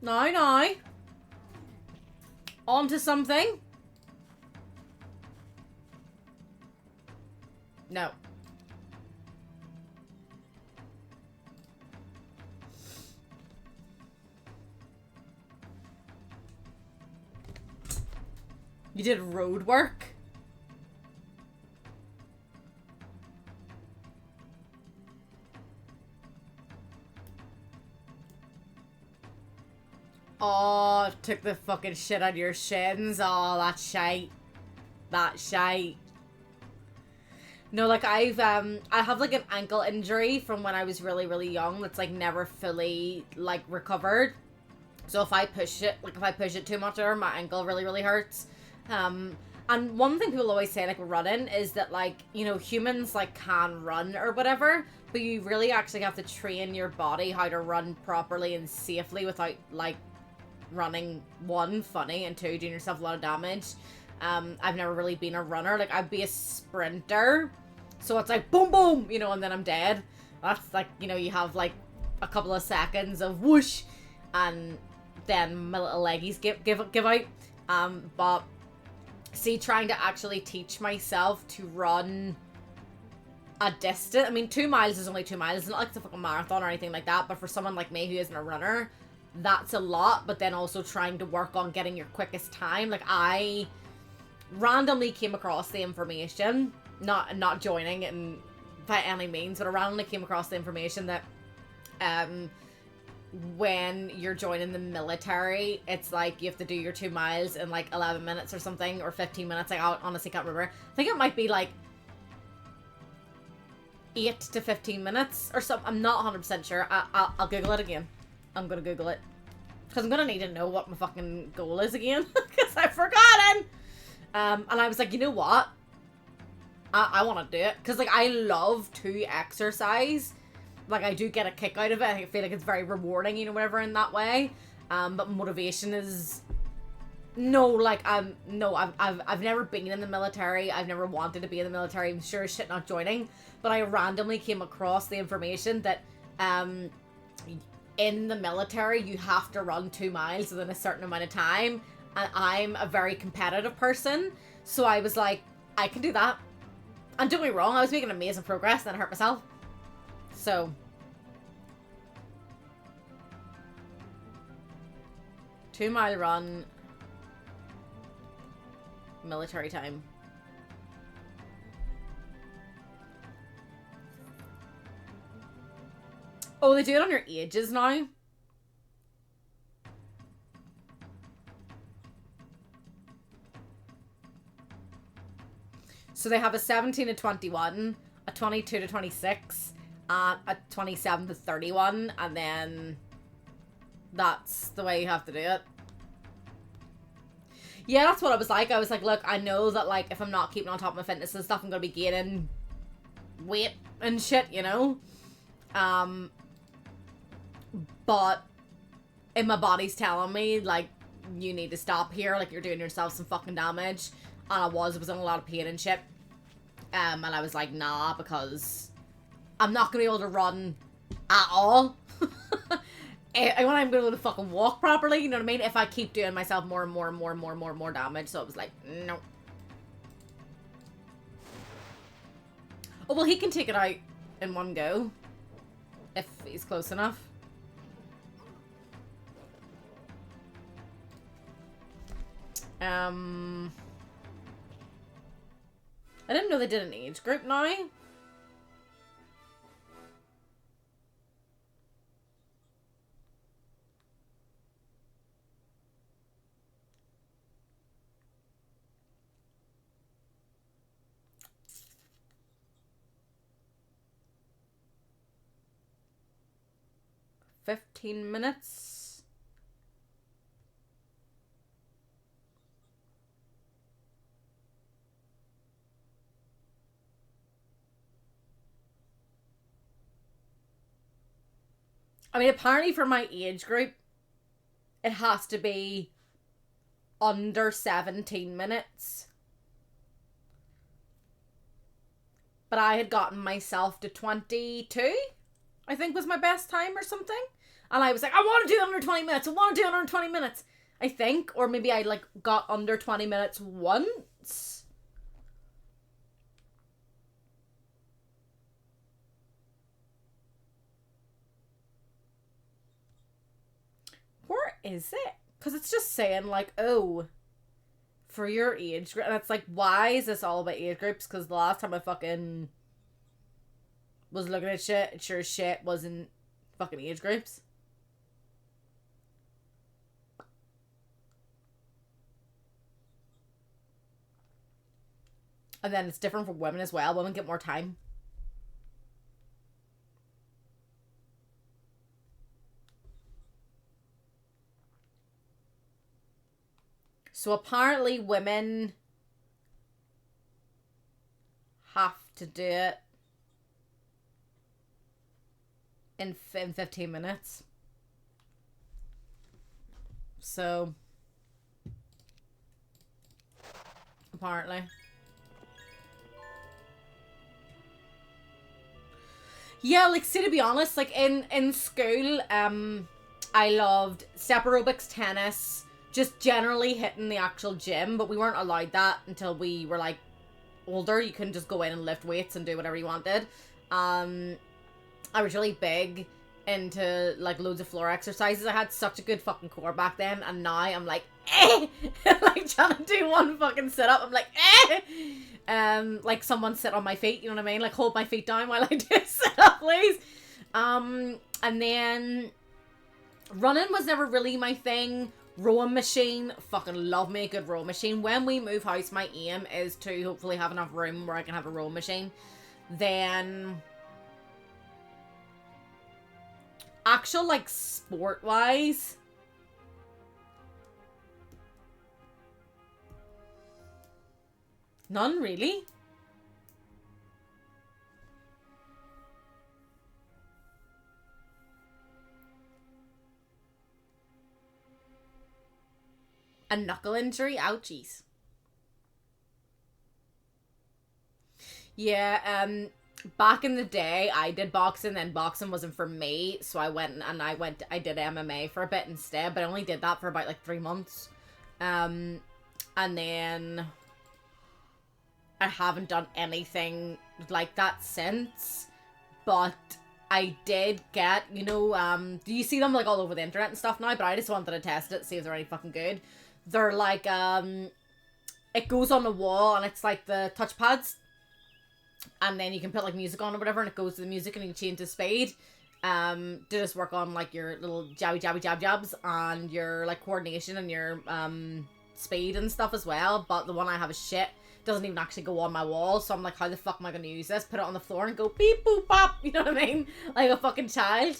Now. On to something. No. You did road work? Oh, took the fucking shit out of your shins. Oh, that's shite. That's shite. No, like I have like an ankle injury from when I was really, really young that's like never fully like recovered. So if I push it too much, or my ankle really, really hurts. And one thing people always say, like, running, is that, like, you know, humans, like, can run or whatever, but you really actually have to train your body how to run properly and safely without, like, running, one, funny, and two, doing yourself a lot of damage. I've never really been a runner. Like, I'd be a sprinter, so it's like, boom, boom, you know, and then I'm dead. That's, like, you know, you have, like, a couple of seconds of whoosh, and then my little leggies give out. But see, trying to actually teach myself to run a distance. I mean, 2 miles is only 2 miles. It's not like it's a fucking marathon or anything like that. But for someone like me who isn't a runner, that's a lot. But then also trying to work on getting your quickest time. Like, I randomly came across the information, not joining it by any means, but I randomly came across the information that when you're joining the military, it's like you have to do your 2 miles in like 11 minutes or something, or 15 minutes. Like, I honestly can't remember. I think it might be like 8 to 15 minutes or something. I'm not 100% sure. I'll Google it again. I'm gonna Google it, because I'm gonna need to know what my fucking goal is again, because I've forgotten. And I was like, you know what? I want to do it, because like I love to exercise. Like, I do get a kick out of it. I feel like it's very rewarding, you know, whatever, in that way. But motivation is no, like, no, I've never been in the military. I've never wanted to be in the military. I'm sure as shit not joining. But I randomly came across the information that in the military you have to run 2 miles within a certain amount of time. And I'm a very competitive person, so I was like, I can do that. And don't get me wrong, I was making amazing progress, and then I hurt myself. So 2 mile run, military time. Oh, they do it on your ages now? So they have a 17 to 21, a 22 to 26, a 27 to 31, and then that's the way you have to do it. Yeah, that's what I was like. I was like, look, I know that, like, if I'm not keeping on top of my fitness and stuff, I'm going to be gaining weight and shit, you know? But if my body's telling me, like, you need to stop here, like, you're doing yourself some fucking damage. And I was in a lot of pain and shit. And I was like, nah, because I'm not going to be able to run at all. And when I'm going to be able to fucking walk properly, you know what I mean? If I keep doing myself more and more damage. So it was like, no. Oh, well, he can take it out in one go. If he's close enough. I didn't know they did an age group now. $15 minutes. I mean, apparently for my age group, it has to be under 17 minutes. But I had gotten myself to 22, I think was my best time or something. And I was like, I want to do under 20 minutes. I want to do under 20 minutes, I think. Or maybe I, like, got under 20 minutes once. Where is it? Because it's just saying, like, oh, for your age group. And it's like, why is this all about age groups? Because the last time I fucking was looking at shit, it sure as shit wasn't fucking age groups. And then it's different for women as well. Women get more time. So apparently women have to do it in 15 minutes. So apparently. Yeah, like, see, to be honest, like, in school, I loved step aerobics, tennis, just generally hitting the actual gym, but we weren't allowed that until we were, like, older, you couldn't just go in and lift weights and do whatever you wanted. I was really big into like loads of floor exercises. I had such a good fucking core back then, and now I'm like, eh! Like trying to do one fucking sit up, I'm like, eh! Like someone sit on my feet, you know what I mean? Like hold my feet down while I do a sit up, please. And then running was never really my thing. Rowing machine, fucking love me a good rowing machine. When we move house, my aim is to hopefully have enough room where I can have a rowing machine. Then actual like sport wise, none really. A knuckle injury? Ouchies. Yeah, back in the day, I did boxing, and boxing wasn't for me, so I did MMA for a bit instead, but I only did that for about, like, 3 months. And then I haven't done anything like that since, but I did get, you know, do you see them, like, all over the internet and stuff now? But I just wanted to test it, see if they're any fucking good. They're like, it goes on the wall, and it's like the touchpads, and then you can put like music on or whatever, and it goes to the music, and you can change the speed. To just work on like your little jabs and your like coordination and your speed and stuff as well. But the one I have is shit. Doesn't even actually go on my wall, so I'm like, how the fuck am I gonna use this? Put it on the floor and go beep boop bop, you know what I mean? Like a fucking child.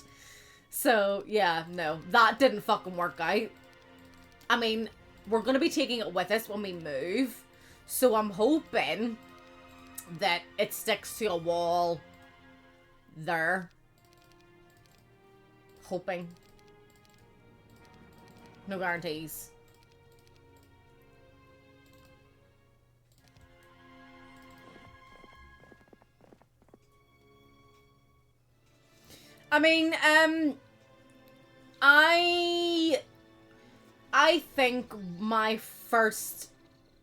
So yeah, no, that didn't fucking work out. I mean, we're going to be taking it with us when we move, so I'm hoping that it sticks to a wall there. Hoping. No guarantees. I mean, I think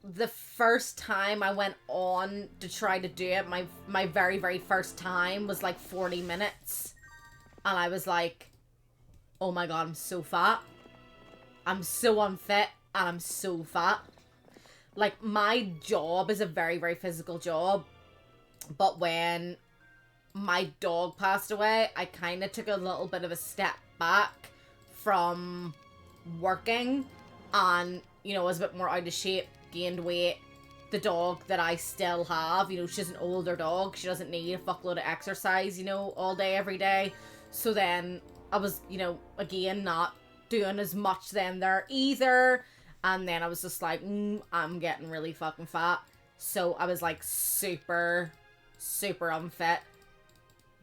the first time I went on to try to do it, my very, very first time was like 40 minutes. And I was like, oh my god, I'm so fat. I'm so unfit, and I'm so fat. Like, my job is a very, very physical job. But when my dog passed away, I kind of took a little bit of a step back from working, and you know, was a bit more out of shape, gained weight. The dog that I still have, you know, she's an older dog, she doesn't need a fuckload of exercise, you know, all day every day. So then I was, you know, again not doing as much then there either, and then I was just like, I'm getting really fucking fat. So I was like super unfit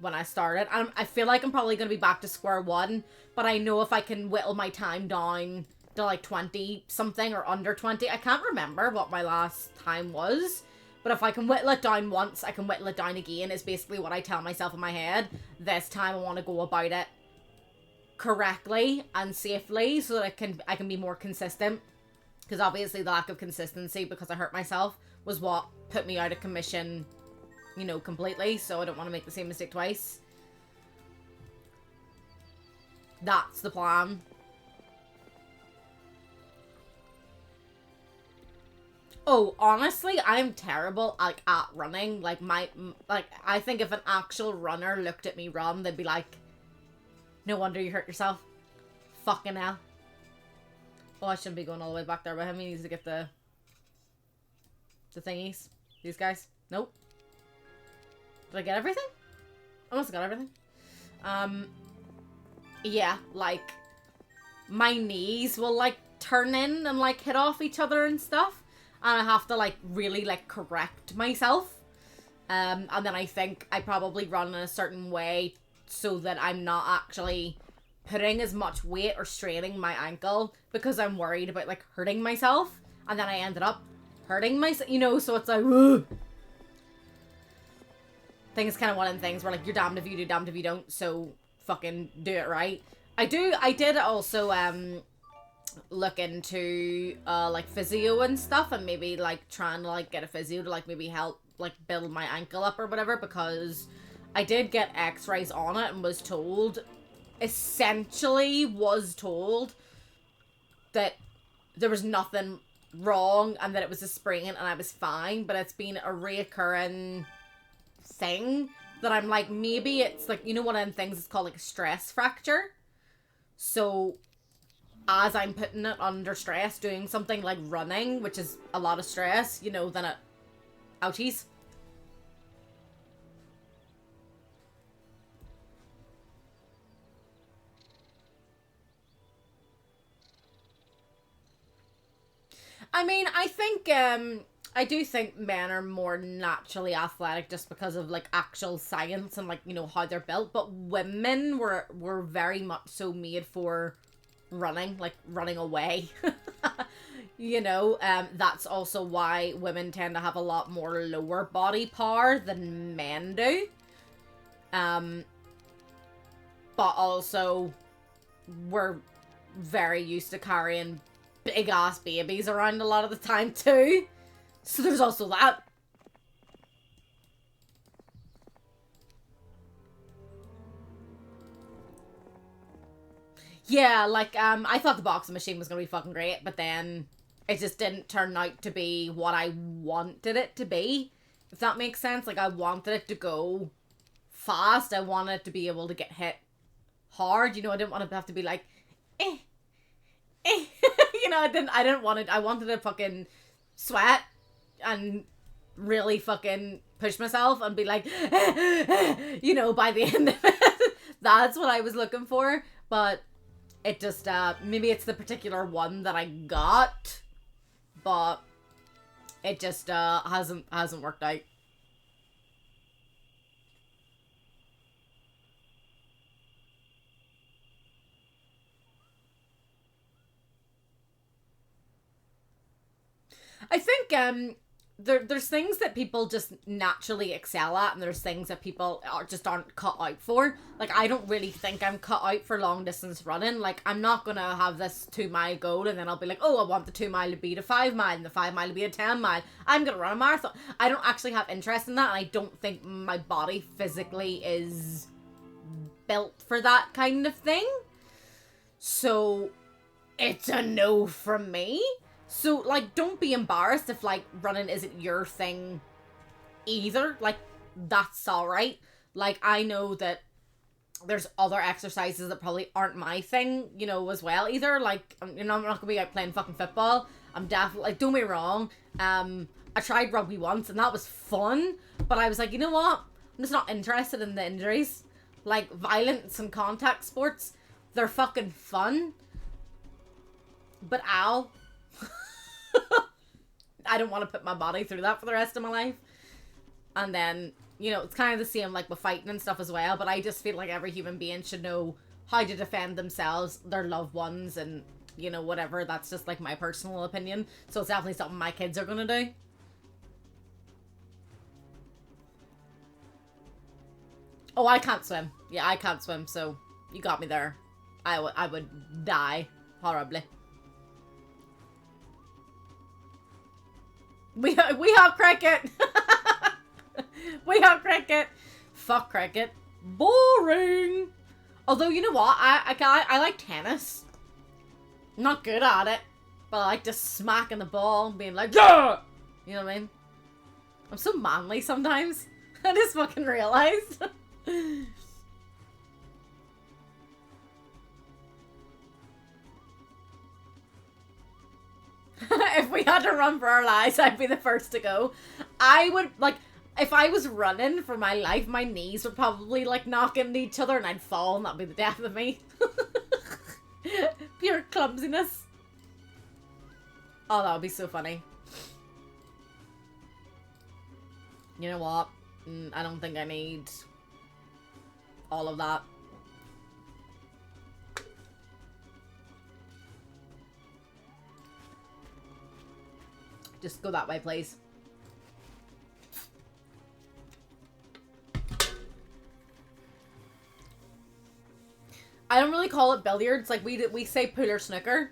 when I started. I feel like I'm probably going to be back to square one, but I know if I can whittle my time down to like 20 something or under 20, I can't remember what my last time was, but if I can whittle it down once, I can whittle it down again, is basically what I tell myself in my head. This time I want to go about it correctly and safely so that I can be more consistent, because obviously the lack of consistency, because I hurt myself, was what put me out of commission, you know, completely. So I don't want to make the same mistake twice. That's the plan. Oh, honestly, I'm terrible like at running. Like I think if an actual runner looked at me run, they'd be like, no wonder you hurt yourself. Fucking hell. Oh, I shouldn't be going all the way back there with him. He needs to get the thingies. These guys. Nope. Did I get everything? I must have got everything. Yeah, like, my knees will, like, turn in and, like, hit off each other and stuff. And I have to, like, really, like, correct myself. And then I think I probably run in a certain way so that I'm not actually putting as much weight or straining my ankle, because I'm worried about, like, hurting myself. And then I ended up hurting myself, you know, so it's like, ugh. I think it's kind of one of the things where, like, you're damned if you do, damned if you don't, so fucking do it right. I did also, look into, like, physio and stuff, and maybe, like, trying to, like, get a physio to, like, maybe help like, build my ankle up or whatever, because I did get x-rays on it and was told, that there was nothing wrong and that it was a sprain and I was fine, but it's been a reoccurring thing that I'm like, maybe it's like, you know, one of them things is called like a stress fracture. So as I'm putting it under stress, doing something like running, which is a lot of stress, you know, then it, ouchies. I mean, I do think men are more naturally athletic just because of, like, actual science and, like, you know, how they're built. But women were very much so made for running, like, running away. You know, that's also why women tend to have a lot more lower body power than men do. But also, we're very used to carrying big ass babies around a lot of the time too. So there's also that. Yeah, like, I thought the boxing machine was gonna be fucking great, but then it just didn't turn out to be what I wanted it to be. If that makes sense. Like, I wanted it to go fast. I wanted it to be able to get hit hard. You know, I didn't want it to have to be like, eh. You know, I didn't want it. I wanted to fucking sweat and really fucking push myself and be like, you know, by the end of it. That's what I was looking for. But it just, maybe it's the particular one that I got, but it just, hasn't worked out. I think there's things that people just naturally excel at, and there's things that people aren't cut out for. Like, I don't really think I'm cut out for long distance running. Like, I'm not gonna have this 2-mile goal and then I'll be like, oh, I want the 2 mile to be the 5 mile and the 5 mile to be a 10 mile. I'm gonna run a marathon. I don't actually have interest in that, and I don't think my body physically is built for that kind of thing. So it's a no from me. So, like, don't be embarrassed if, like, running isn't your thing either. Like, that's alright. Like, I know that there's other exercises that probably aren't my thing, you know, as well either. Like, you know, I'm not gonna be out playing fucking football. I'm definitely, like, don't be wrong. I tried rugby once and that was fun, but I was like, you know what? I'm just not interested in the injuries. Like, violence and contact sports, they're fucking fun. But ow. I don't want to put my body through that for the rest of my life. And then, you know, it's kind of the same like with fighting and stuff as well, but I just feel like every human being should know how to defend themselves, their loved ones, and, you know, whatever. That's just like my personal opinion. So it's definitely something my kids are gonna do. Oh, I can't swim. Yeah, I can't swim, so you got me there. I would die horribly. We have cricket. We have cricket. Fuck cricket. Boring. Although, you know what? I like tennis. I'm not good at it, but I like just smacking the ball and being like, yeah! You know what I mean? I'm so manly sometimes. I just fucking realized. If we had to run for our lives, I'd be the first to go. I would, like, if I was running for my life, my knees would probably, like, knock into each other and I'd fall and that'd be the death of me. Pure clumsiness. Oh, that would be so funny. You know what? I don't think I need all of that. Just go that way, please. I don't really call it billiards. Like, we say pool or snooker.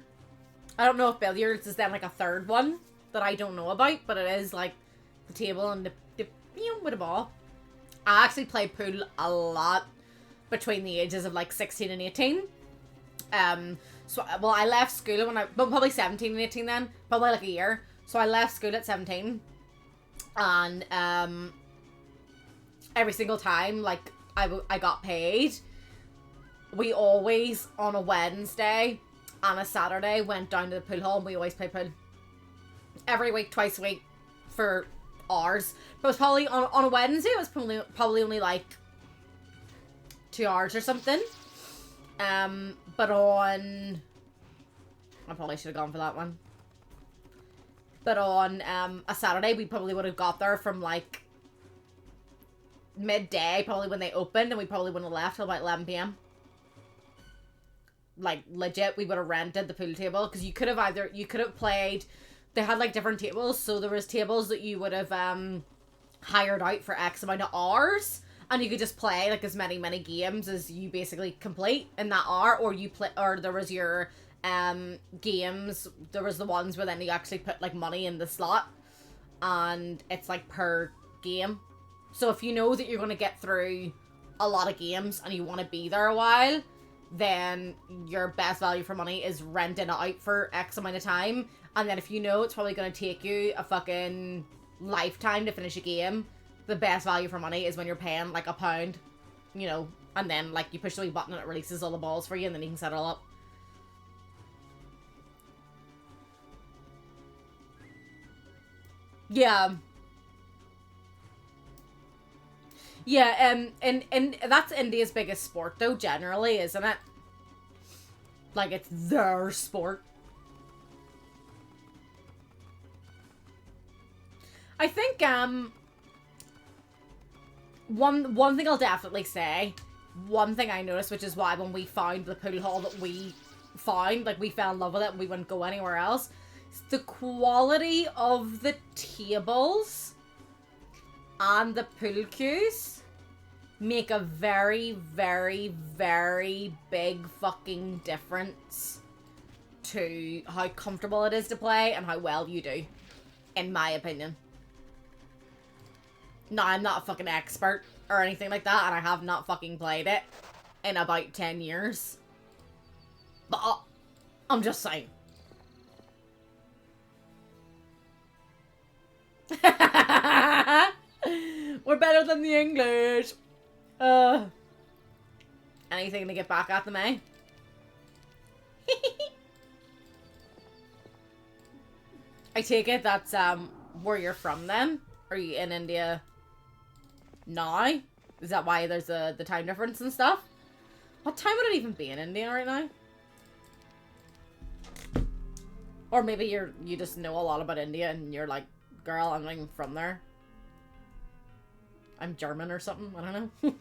I don't know if billiards is then like a third one that I don't know about, but it is like the table and the with a ball. I actually played pool a lot between the ages of like 16 and 18. So, well, I left school when but probably 17 and 18 then. Probably like a year. So I left school at 17. And, every single time, like, I got paid, we always, on a Wednesday and a Saturday, went down to the pool hall and we always played pool. Every week, twice a week, for hours. But it was probably, on a Wednesday, it was probably only like 2 hours or something. But on... I probably should have gone for that one. But on a Saturday, we probably would have got there from like midday, probably when they opened, and we probably wouldn't have left till about 11 p.m. Like, legit, we would have rented the pool table, because you could have played, they had like different tables, so there was tables that you would have hired out for X amount of hours, and you could just play like as many games as you basically complete in that hour, or there was your games, there was the ones where then you actually put like money in the slot, and it's like per game. So if you know that you're going to get through a lot of games and you want to be there a while, then your best value for money is renting it out for X amount of time. And then if you know it's probably going to take you a fucking lifetime to finish a game, the best value for money is when you're paying like £1, you know, and then like you push the wee button and it releases all the balls for you, and then you can set it all up. Yeah. Yeah, and that's India's biggest sport, though, generally, isn't it? Like, it's their sport. I think, one thing I'll definitely say, one thing I noticed, which is why when we found the pool hall that we found, like, we fell in love with it and we wouldn't go anywhere else, the quality of the tables and the pool cues make a very, very, very big fucking difference to how comfortable it is to play and how well you do, in my opinion. No, I'm not a fucking expert or anything like that, and I have not fucking played it in about 10 years. But I'm just saying. We're better than the English. Anything to get back at them, eh? I take it that's where you're from then? Are you in India now? Is that why there's the time difference and stuff? What time would it even be in India right now? Or maybe you just know a lot about India and you're like, girl, I'm not even from there. I'm German or something. I don't know.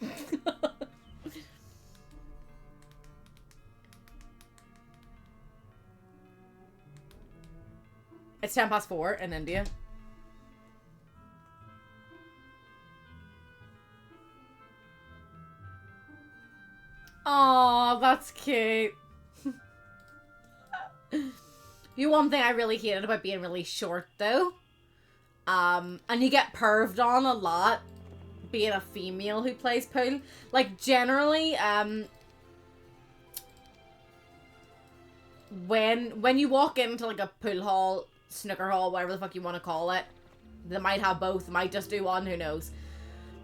It's 4:10 in India. Oh, that's cute. One thing I really hated about being really short, though, and you get perved on a lot being a female who plays pool. Like, generally, when you walk into, like, a pool hall, snooker hall, whatever the fuck you want to call it, they might have both, might just do one, who knows.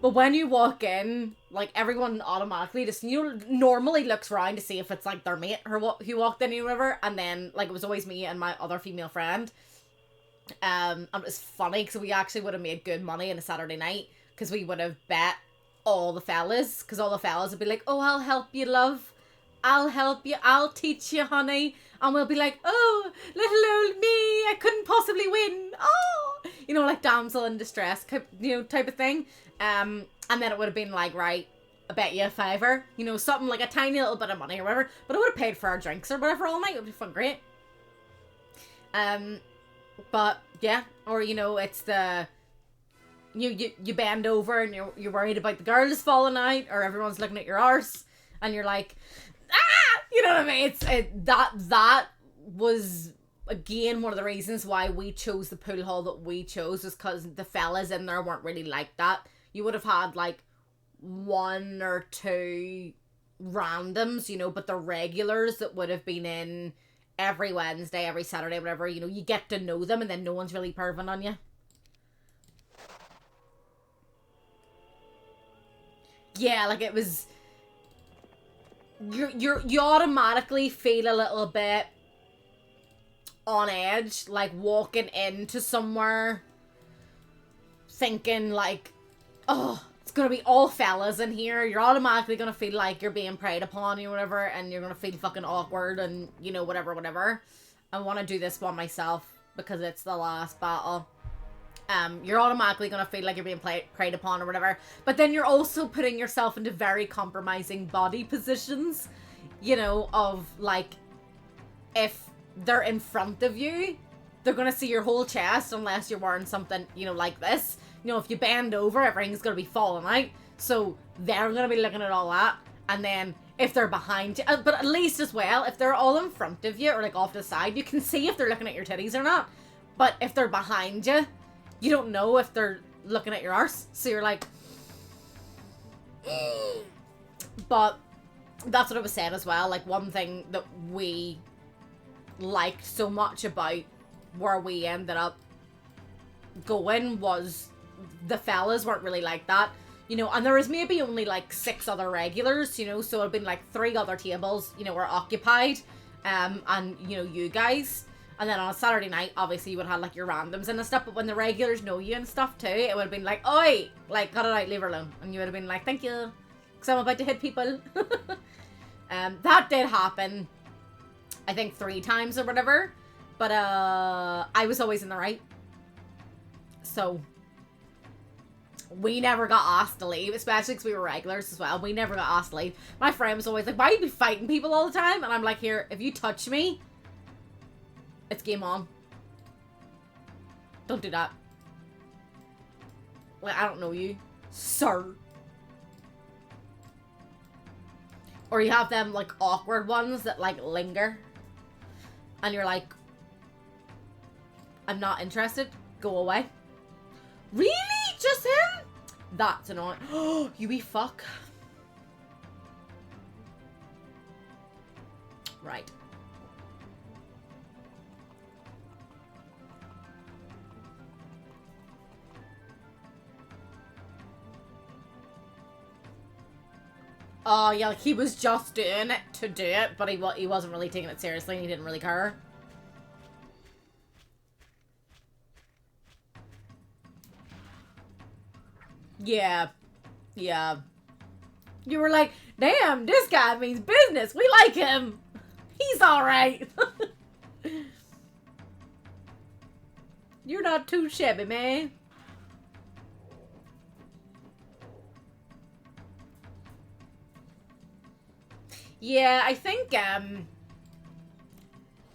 But when you walk in, like, everyone automatically just, normally looks around to see if it's, like, their mate who walked in or whatever, and then, like, it was always me and my other female friend. And it was funny, because we actually would have made good money on a Saturday night, because we would have bet all the fellas, because all the fellas would be like, oh, I'll help you, love. I'll help you. I'll teach you, honey. And we'll be like, oh, little old me, I couldn't possibly win. Oh, you know, like damsel in distress, you know, type of thing. And then it would have been like, right, I bet you a $5, you know, something like a tiny little bit of money or whatever. But I would have paid for our drinks or whatever all night. It would be fun, great. But yeah, or you know, it's the you bend over and you're worried about the girls falling out or everyone's looking at your arse and you're like, ah, you know what I mean? That was again one of the reasons why we chose the pool hall that we chose, was because the fellas in there weren't really like that. you would have had, like, 1 or 2 randoms, you know, but the regulars that would have been in every Wednesday, every Saturday, whatever, you know, you get to know them, and then no one's really perving on you. Yeah, like, it was... You automatically feel a little bit on edge, like, walking into somewhere thinking, like, oh, it's gonna be all fellas in here. You're automatically gonna feel like you're being preyed upon or whatever, and you're gonna feel fucking awkward and, you know, whatever. I want to do this one myself because it's the last battle. You're automatically going to feel like you're being preyed upon or whatever. But then you're also putting yourself into very compromising body positions. You know, of, like, if they're in front of you, they're going to see your whole chest unless you're wearing something, you know, like this. You know, if you bend over, everything's going to be falling out. So they're going to be looking at all that. And then if they're behind you, but at least as well, if they're all in front of you or, like, off to the side, you can see if they're looking at your titties or not. But if they're behind you, you don't know if they're looking at your arse. So you're like... But that's what I was saying as well. Like, one thing that we liked so much about where we ended up going was the fellas weren't really like that. You know, and there was maybe only, like, 6 other regulars, you know, so it had been, like, 3 other tables, you know, were occupied. And, you know, you guys... And then on a Saturday night, obviously, you would have, like, your randoms and stuff. But when the regulars know you and stuff, too, it would have been like, oi! Like, cut it out, leave her alone. And you would have been like, thank you. Because I'm about to hit people. That did happen, I think, 3 times or whatever. But, I was always in the right. So, we never got asked to leave. Especially because we were regulars as well. We never got asked to leave. My friend was always like, why you be fighting people all the time? And I'm like, here, if you touch me... It's game on. Don't do that. Like, I don't know you, sir. Or you have them, like, awkward ones that, like, linger. And you're like, I'm not interested. Go away. Really? Just him? That's annoying. Oh, you wee fuck. Right. Oh, yeah, like, he was just doing it to do it, but he wasn't really taking it seriously, and he didn't really care. Yeah. Yeah. You were like, damn, this guy means business. We like him. He's alright. You're not too shabby, man. Yeah, I think,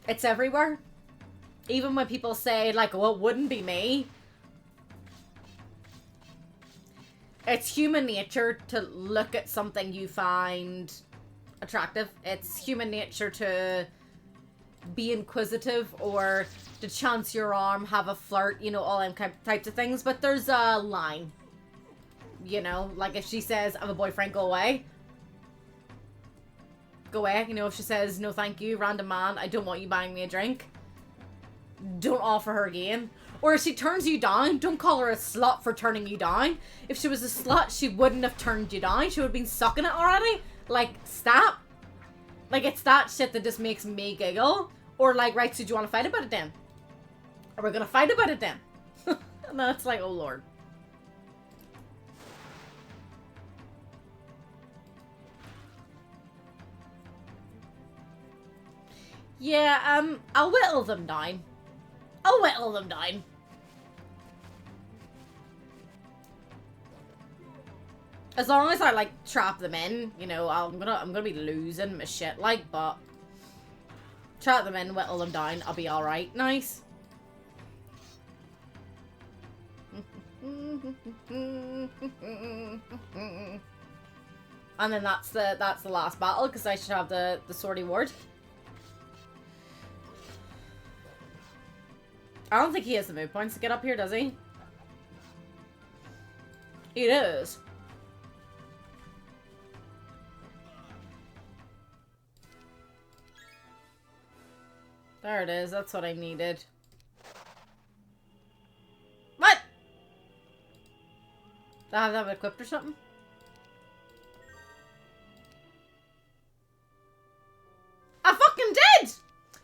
it's everywhere. Even when people say, like, well, it wouldn't be me. It's human nature to look at something you find attractive. It's human nature to be inquisitive or to chance your arm, have a flirt, you know, all them types of things. But there's a line. You know, like if she says, I have a boyfriend, go away. Go away. You know, if she says, no thank you, random man, I don't want you buying me a drink. Don't offer her again. Or if she turns you down, don't call her a slut for turning you down. If she was a slut, she wouldn't have turned you down. She would have been sucking it already. Like, stop. Like, it's that shit that just makes me giggle. Or like, right, so do you want to fight about it then? Are we gonna fight about it then? And then it's like, oh lord. Yeah, I'll whittle them down. I'll whittle them down. As long as I, like, trap them in, you know, I'm gonna be losing my shit, like, but... Trap them in, whittle them down, I'll be alright. Nice. And then that's the last battle, because I should have the sword ward. I don't think he has the move points to get up here, does he? It is. There it is. That's what I needed. What? Do I have that equipped or something? I fucking did!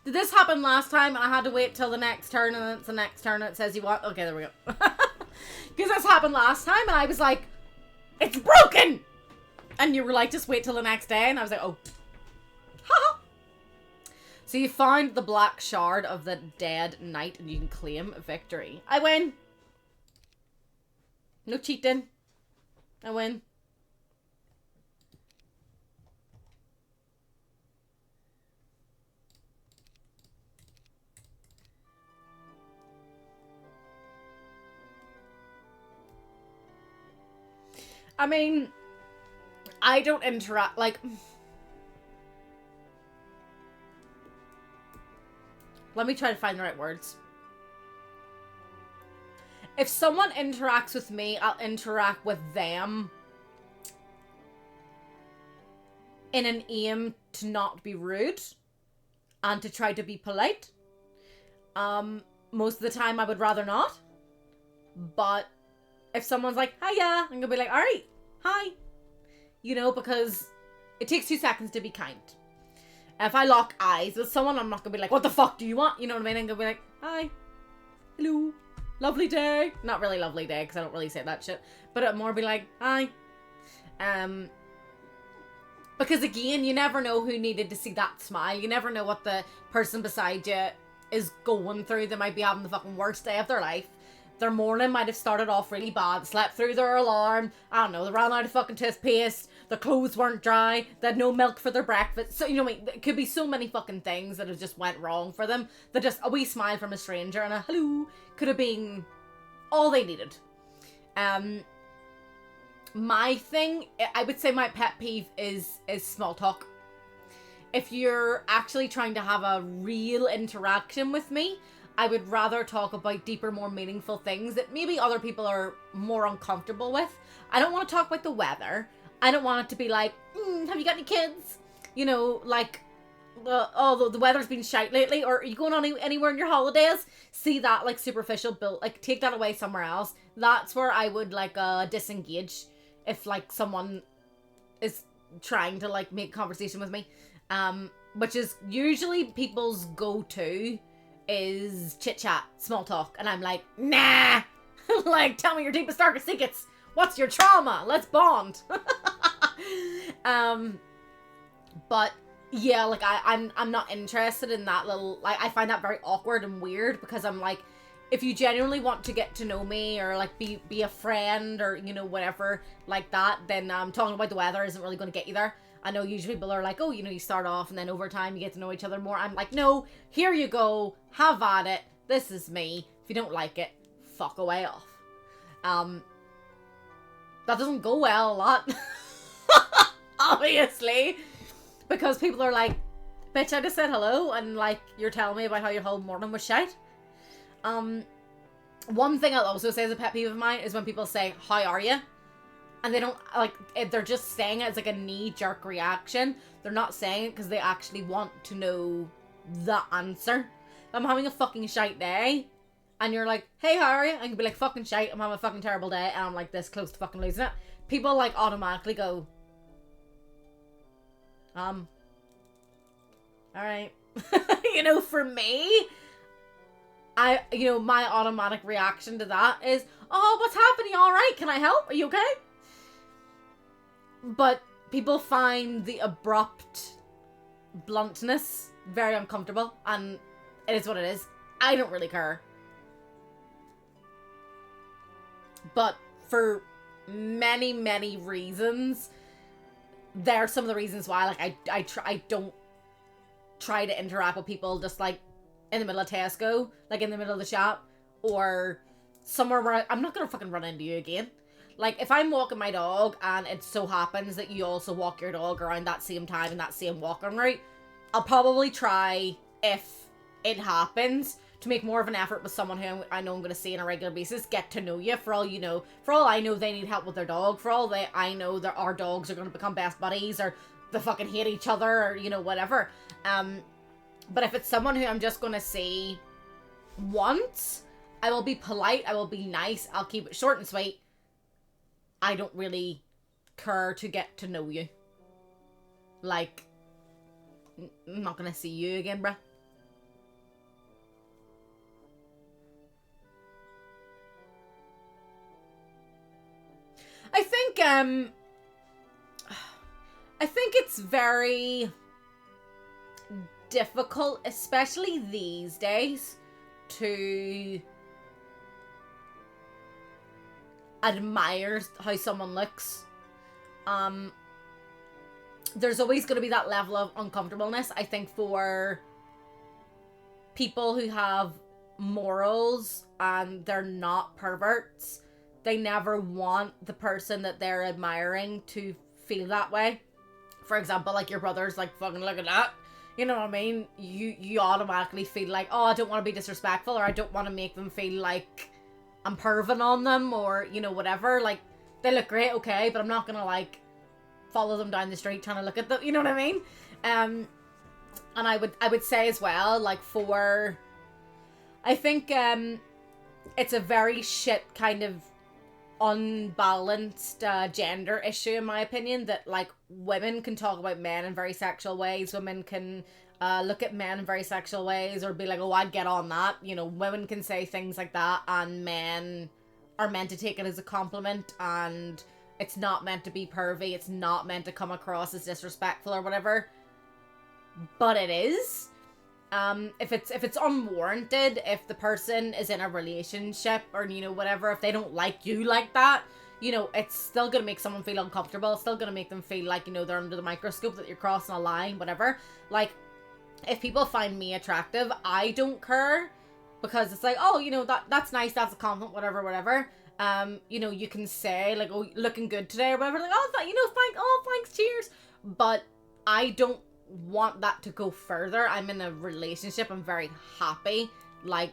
Did this happen last time and I had to wait till the next turn and it's the next turn and it says you want... Okay, there we go. Because this happened last time and I was like, it's broken! And you were like, just wait till the next day. And I was like, oh. Haha. So you found the black shard of the dead knight and you can claim victory. I win. No cheating. I win. I mean, I don't interact, like... Let me try to find the right words. If someone interacts with me, I'll interact with them in an aim to not be rude and to try to be polite. Most of the time I would rather not. But if someone's like, hiya, I'm gonna be like, alright, hi. You know, because it takes 2 seconds to be kind. If I lock eyes with someone, I'm not gonna be like, what the fuck do you want? You know what I mean? I'm gonna be like, hi, hello, lovely day. Not really lovely day, because I don't really say that shit. But it'll more be like, hi. Because again, you never know who needed to see that smile. You never know what the person beside you is going through. They might be having the fucking worst day of their life. Their morning might have started off really bad, slept through their alarm, I don't know, they ran out of fucking toothpaste, their clothes weren't dry, they had no milk for their breakfast. So, you know what I mean, it could be so many fucking things that have just went wrong for them, that just a wee smile from a stranger and a hello could have been all they needed. My thing, I would say my pet peeve is small talk. If you're actually trying to have a real interaction with me, I would rather talk about deeper, more meaningful things that maybe other people are more uncomfortable with. I don't want to talk about the weather. I don't want it to be like, have you got any kids? You know, like, oh, the weather's been shite lately, or are you going on anywhere in your holidays? See that, like, superficial build, like, take that away somewhere else. That's where I would, like, disengage if, like, someone is trying to, like, make conversation with me. Which is usually people's go-to is chit-chat, small talk, and I'm like, nah! Like, tell me your deepest, darkest secrets! What's your trauma? Let's bond! But, yeah, like, I'm not interested in that little, like, I find that very awkward and weird, because I'm like, if you genuinely want to get to know me, or, like, be a friend, or, you know, whatever, like that, then, talking about the weather isn't really going to get you there. I know usually people are like, oh, you know, you start off and then over time you get to know each other more. I'm like, no, here you go. Have at it. This is me. If you don't like it, fuck away off. That doesn't go well a lot. Obviously. Because people are like, bitch, I just said hello and like, you're telling me about how your whole morning was shite. One thing I'll also say is a pet peeve of mine is when people say, how are you? And they don't, like, they're just saying it as, like, a knee-jerk reaction. They're not saying it because they actually want to know the answer. If I'm having a fucking shite day, and you're like, hey, how are you? I can be like, fucking shite, I'm having a fucking terrible day, and I'm, like, this close to fucking losing it. People, like, automatically go, alright. You know, for me, you know, my automatic reaction to that is, oh, what's happening? Alright, can I help? Are you okay? But people find the abrupt bluntness very uncomfortable, and it is what it is. I don't really care. But for many, many reasons, there are some of the reasons why, like, I don't try to interact with people just, like, in the middle of Tesco, like, in the middle of the shop, or somewhere where I'm not gonna fucking run into you again. Like, if I'm walking my dog and it so happens that you also walk your dog around that same time in that same walking route, I'll probably try, if it happens, to make more of an effort with someone who I know I'm going to see on a regular basis, get to know you. For all you know, for all I know, they need help with their dog. For all I know, that our dogs are going to become best buddies, or they fucking hate each other, or, you know, whatever. But if it's someone who I'm just going to see once, I will be polite, I will be nice, I'll keep it short and sweet. I don't really care to get to know you. Like, I'm not gonna see you again, bruh. I think it's very difficult, especially these days, to admire how someone looks. There's always going to be that level of uncomfortableness, I think, for people who have morals and they're not perverts. They never want the person that they're admiring to feel that way. For example, like your brother's like, fucking look at that. You know what I mean? You automatically feel like, oh, I don't want to be disrespectful, or I don't want to make them feel like I'm perving on them, or, you know, whatever. Like, they look great, okay, but I'm not gonna, like, follow them down the street trying to look at them, you know what I mean? And I would say as well, like, I think, it's a very shit kind of unbalanced gender issue, in my opinion, that, like, women can talk about men in very sexual ways, women can look at men in very sexual ways, or be like, oh, I'd get on that. You know, women can say things like that, and men are meant to take it as a compliment, and it's not meant to be pervy, it's not meant to come across as disrespectful or whatever. But it is. If it's unwarranted, if the person is in a relationship, or, you know, whatever, if they don't like you like that, you know, it's still gonna make someone feel uncomfortable. It's still gonna make them feel like, you know, they're under the microscope, that you're crossing a line, whatever. Like, if people find me attractive, I don't care, because it's like, oh, you know, that's nice, that's a compliment, whatever. You know, you can say, like, oh, looking good today, or whatever, like, oh, you know, thanks, cheers. But I don't want that to go further. I'm in a relationship, I'm very happy. Like,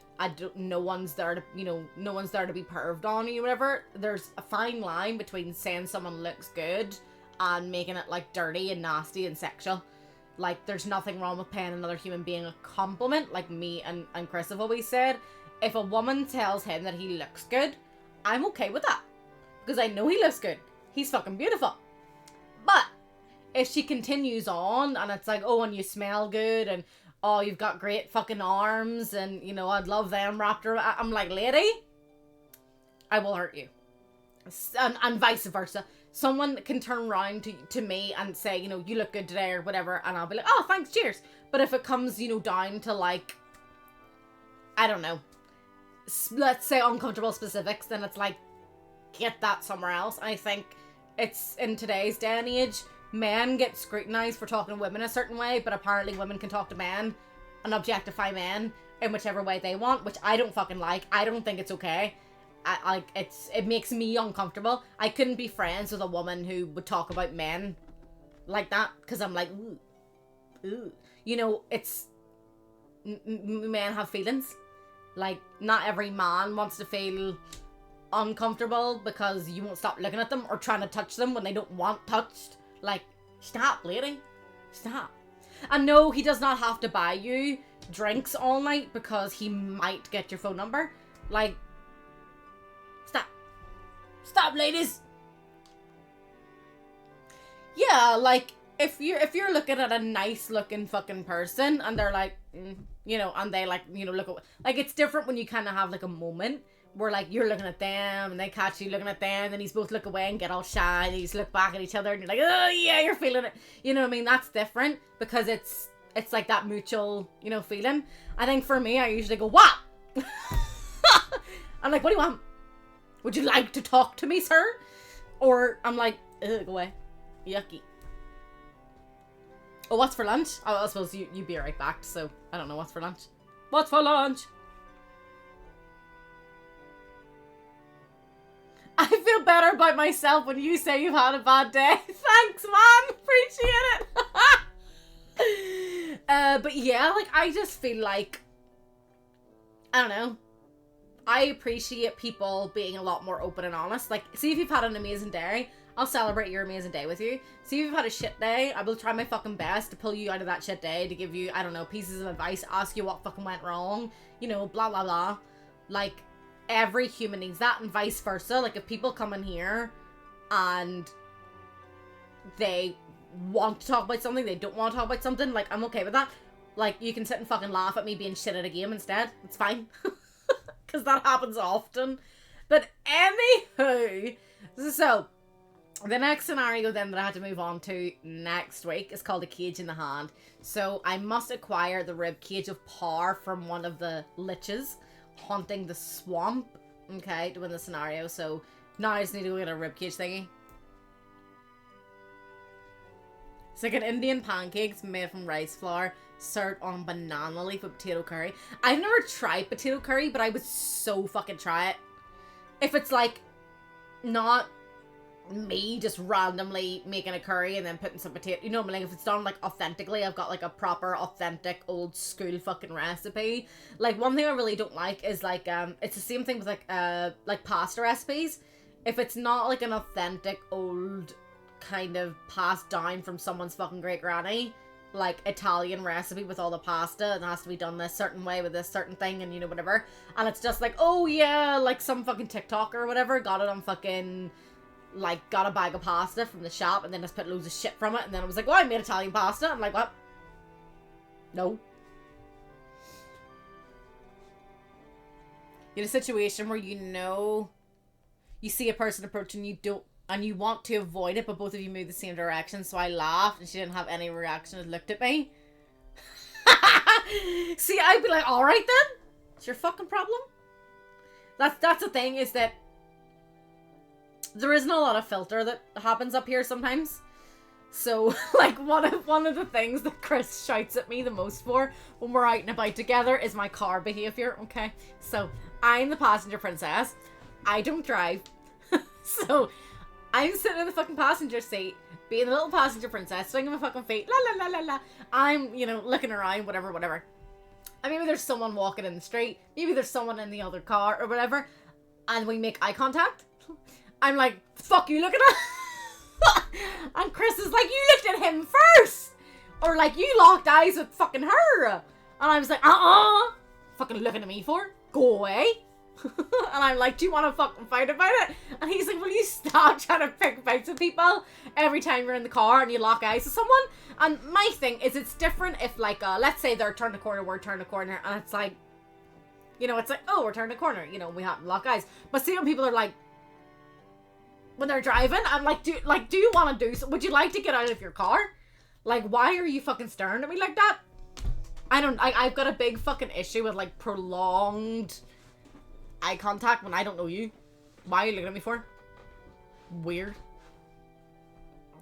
no one's there to be perved on you, whatever. There's a fine line between saying someone looks good and making it, like, dirty and nasty and sexual. Like, there's nothing wrong with paying another human being a compliment, like me and Chris have always said. If a woman tells him that he looks good, I'm okay with that, because I know he looks good. He's fucking beautiful. But if she continues on, and it's like, oh, and you smell good, and oh, you've got great fucking arms, and, you know, I'd love them wrapped around, I'm like, lady, I will hurt you. And vice versa. Someone can turn around to me and say, you know, you look good today, or whatever, and I'll be like, oh, thanks, cheers. But if it comes, you know, down to, like, I don't know, let's say uncomfortable specifics, then it's like, get that somewhere else. I think it's, in today's day and age, men get scrutinized for talking to women a certain way, but apparently women can talk to men and objectify men in whichever way they want, which I don't fucking like. I don't think it's okay. It makes me uncomfortable. I couldn't be friends with a woman who would talk about men like that, because I'm like, ooh. You know, it's, men have feelings. Like, not every man wants to feel uncomfortable because you won't stop looking at them or trying to touch them when they don't want touched. Like, stop, lady. Stop. And no, he does not have to buy you drinks all night because he might get your phone number. Like, stop. Stop, ladies. Yeah, like, if you're looking at a nice looking fucking person and they're like, you know, and they, like, you know, look at, like, it's different when you kind of have, like, a moment where, like, you're looking at them and they catch you looking at them, and then you both look away and get all shy, and you just look back at each other and you're like, oh yeah, you're feeling it. You know what I mean? That's different because it's like that mutual, you know, feeling. I think for me, I usually go, what? I'm like, what do you want? Would you like to talk to me, sir? Or I'm like, ugh, go away. Yucky. Oh, what's for lunch? Oh, I suppose you'd be right back, so I don't know what's for lunch. What's for lunch? I feel better about myself when you say you've had a bad day. Thanks, man. Appreciate it. But yeah, like, I just feel like I don't know. I appreciate people being a lot more open and honest. Like, see if you've had an amazing day, I'll celebrate your amazing day with you. See if you've had a shit day, I will try my fucking best to pull you out of that shit day, to give you, I don't know, pieces of advice, ask you what fucking went wrong, you know, blah, blah, blah. Like, every human needs that, and vice versa. Like, if people come in here and they want to talk about something, they don't want to talk about something, like, I'm okay with that. Like, you can sit and fucking laugh at me being shit at a game instead. It's fine. Because that happens often. But anywho, so the next scenario then that I had to move on to next week is called A Cage in the Hand. So I must acquire the rib cage of power from one of the liches haunting the swamp, okay, to win the scenario. So now I just need to go get a rib cage thingy. It's like an Indian pancakes made from rice flour, served on banana leaf with potato curry. I've never tried potato curry, but I would so fucking try it. If it's like not me just randomly making a curry and then putting some potato, you know, like if it's done like authentically, I've got like a proper authentic old school fucking recipe. Like one thing I really don't like is like it's the same thing with like pasta recipes. If it's not like an authentic old kind of passed down from someone's fucking great granny, like Italian recipe with all the pasta, and it has to be done this certain way with this certain thing, and you know, whatever, and it's just like, oh yeah, like some fucking TikToker or whatever got it on fucking, like, got a bag of pasta from the shop and then just put loads of shit from it, and then it was like, well, I made Italian pasta. I'm like, what? No. You're in a situation where you know you see a person approaching you, don't, and you want to avoid it, but both of you move the same direction. So I laughed, and she didn't have any reaction and looked at me. See, I'd be like, all right then, it's your fucking problem. That's the thing, is that there isn't a lot of filter that happens up here sometimes. So, like, one of the things that Chris shouts at me the most for when we're out and about together is my car behavior. Okay, so I'm the passenger princess. I don't drive, so I'm sitting in the fucking passenger seat, being a little passenger princess, swinging my fucking feet, la la la la la. I'm, you know, looking around, whatever, whatever. And maybe there's someone walking in the street, maybe there's someone in the other car or whatever, and we make eye contact. I'm like, fuck you looking at? And Chris is like, you looked at him first! Or like, you locked eyes with fucking her! And I was like, fucking looking at me for? Go away! And I'm like, do you want to fucking fight about it? And he's like, will you stop trying to pick fights with people every time you're in the car and you lock eyes with someone? And my thing is, it's different if like, let's say they're turning a corner, we're turning a corner, and it's like, you know, it's like, oh, we're turning a corner, you know, we have to lock eyes. But see when people are like, when they're driving, I'm like, do you want to do so? Would you like to get out of your car? Like, why are you fucking staring at me like that? I've got a big fucking issue with like prolonged eye contact when I don't know you. Why are you looking at me for? Weird.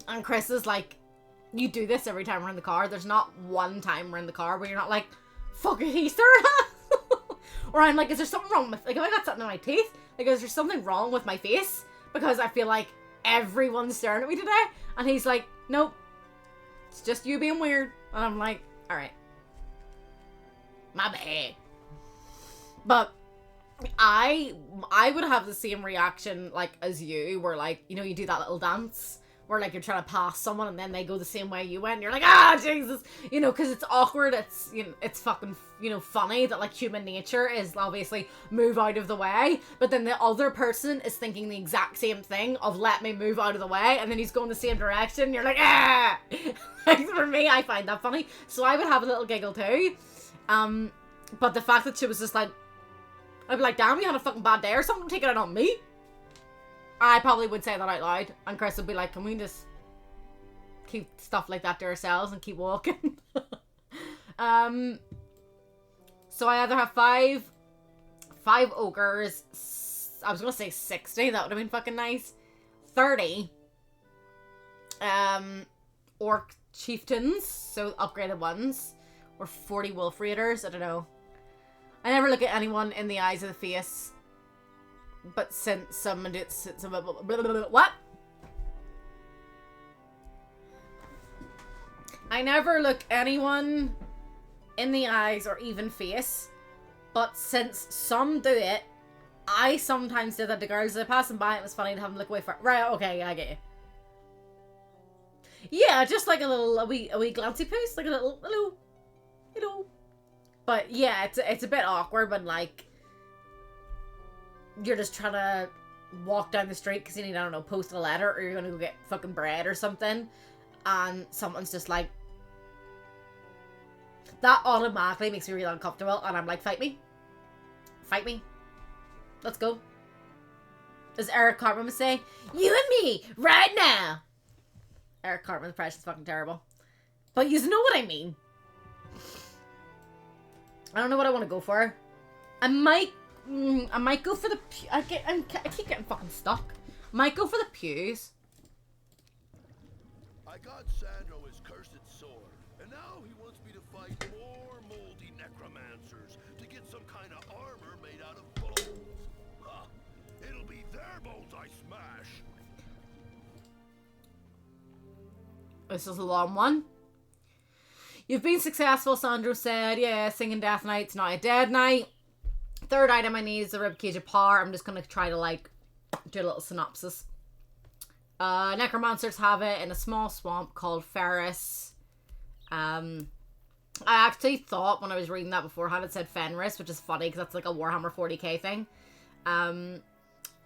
And Chris is like, you do this every time we're in the car. There's not one time we're in the car where you're not like, fuck, he's staring at. Or I'm like, is there something wrong with, like, have I got something in my teeth? Like, is there something wrong with my face? Because I feel like everyone's staring at me today. And he's like, nope, it's just you being weird. And I'm like, alright, my bad. But I would have the same reaction like as you, where like, you know, you do that little dance where like you're trying to pass someone and then they go the same way you went and you're like, ah, Jesus, you know, because it's awkward. It's, you know, it's fucking, you know, funny that like human nature is obviously move out of the way, but then the other person is thinking the exact same thing of let me move out of the way, and then he's going the same direction and you're like, ah. Like, for me, I find that funny, so I would have a little giggle too. But the fact that she was just like, I'd be like, damn, you had a fucking bad day or something, take it out on me. I probably would say that out loud, and Chris would be like, can we just keep stuff like that to ourselves and keep walking? So I either have five ogres, I was gonna say 60, that would have been fucking nice, 30 orc chieftains, so upgraded ones, or 40 wolf raiders, I don't know. I never look at anyone in the eyes of the face, but since someone did some what? I never look anyone in the eyes or even face, But since some do it, I sometimes did that to girls that passing by. It was funny to have them look away for. Right, okay, I get you. Yeah, just like a wee glancy post, like a little, you know. But yeah, it's a bit awkward when like you're just trying to walk down the street because you need, I don't know, post a letter, or you're gonna go get fucking bread or something, and someone's just like, that automatically makes me really uncomfortable, and I'm like, fight me, let's go. As Eric Cartman would say, you and me right now. Eric Cartman's impression's fucking terrible, but you know what I mean. I don't know what I want to go for. I might go for the. I keep getting fucking stuck. Might go for the pews. I got Sandro his cursed sword, and now he wants me to fight more moldy necromancers to get some kind of armor made out of bones. Huh. It'll be their bones I smash. This is a long one. You've been successful, Sandro said. Yeah, singing Death Knight's not a dead knight. Third item I need is the ribcage of power. I'm just going to try to, like, do a little synopsis. Necromancers have it in a small swamp called Ferris. I actually thought when I was reading that beforehand it said Fenris, which is funny because that's like a Warhammer 40k thing.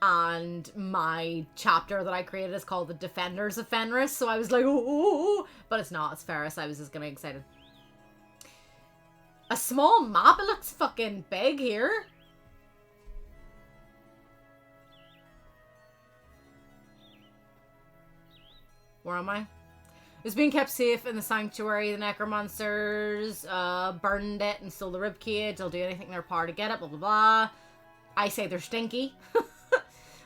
And my chapter that I created is called The Defenders of Fenris, so I was like, oh, but it's not, it's Ferris. I was just getting excited. A small map? It looks fucking big here. Where am I? It's being kept safe in the sanctuary. The necromancers burned it and stole the ribcage. They'll do anything in their power to get it, blah, blah, blah. I say they're stinky.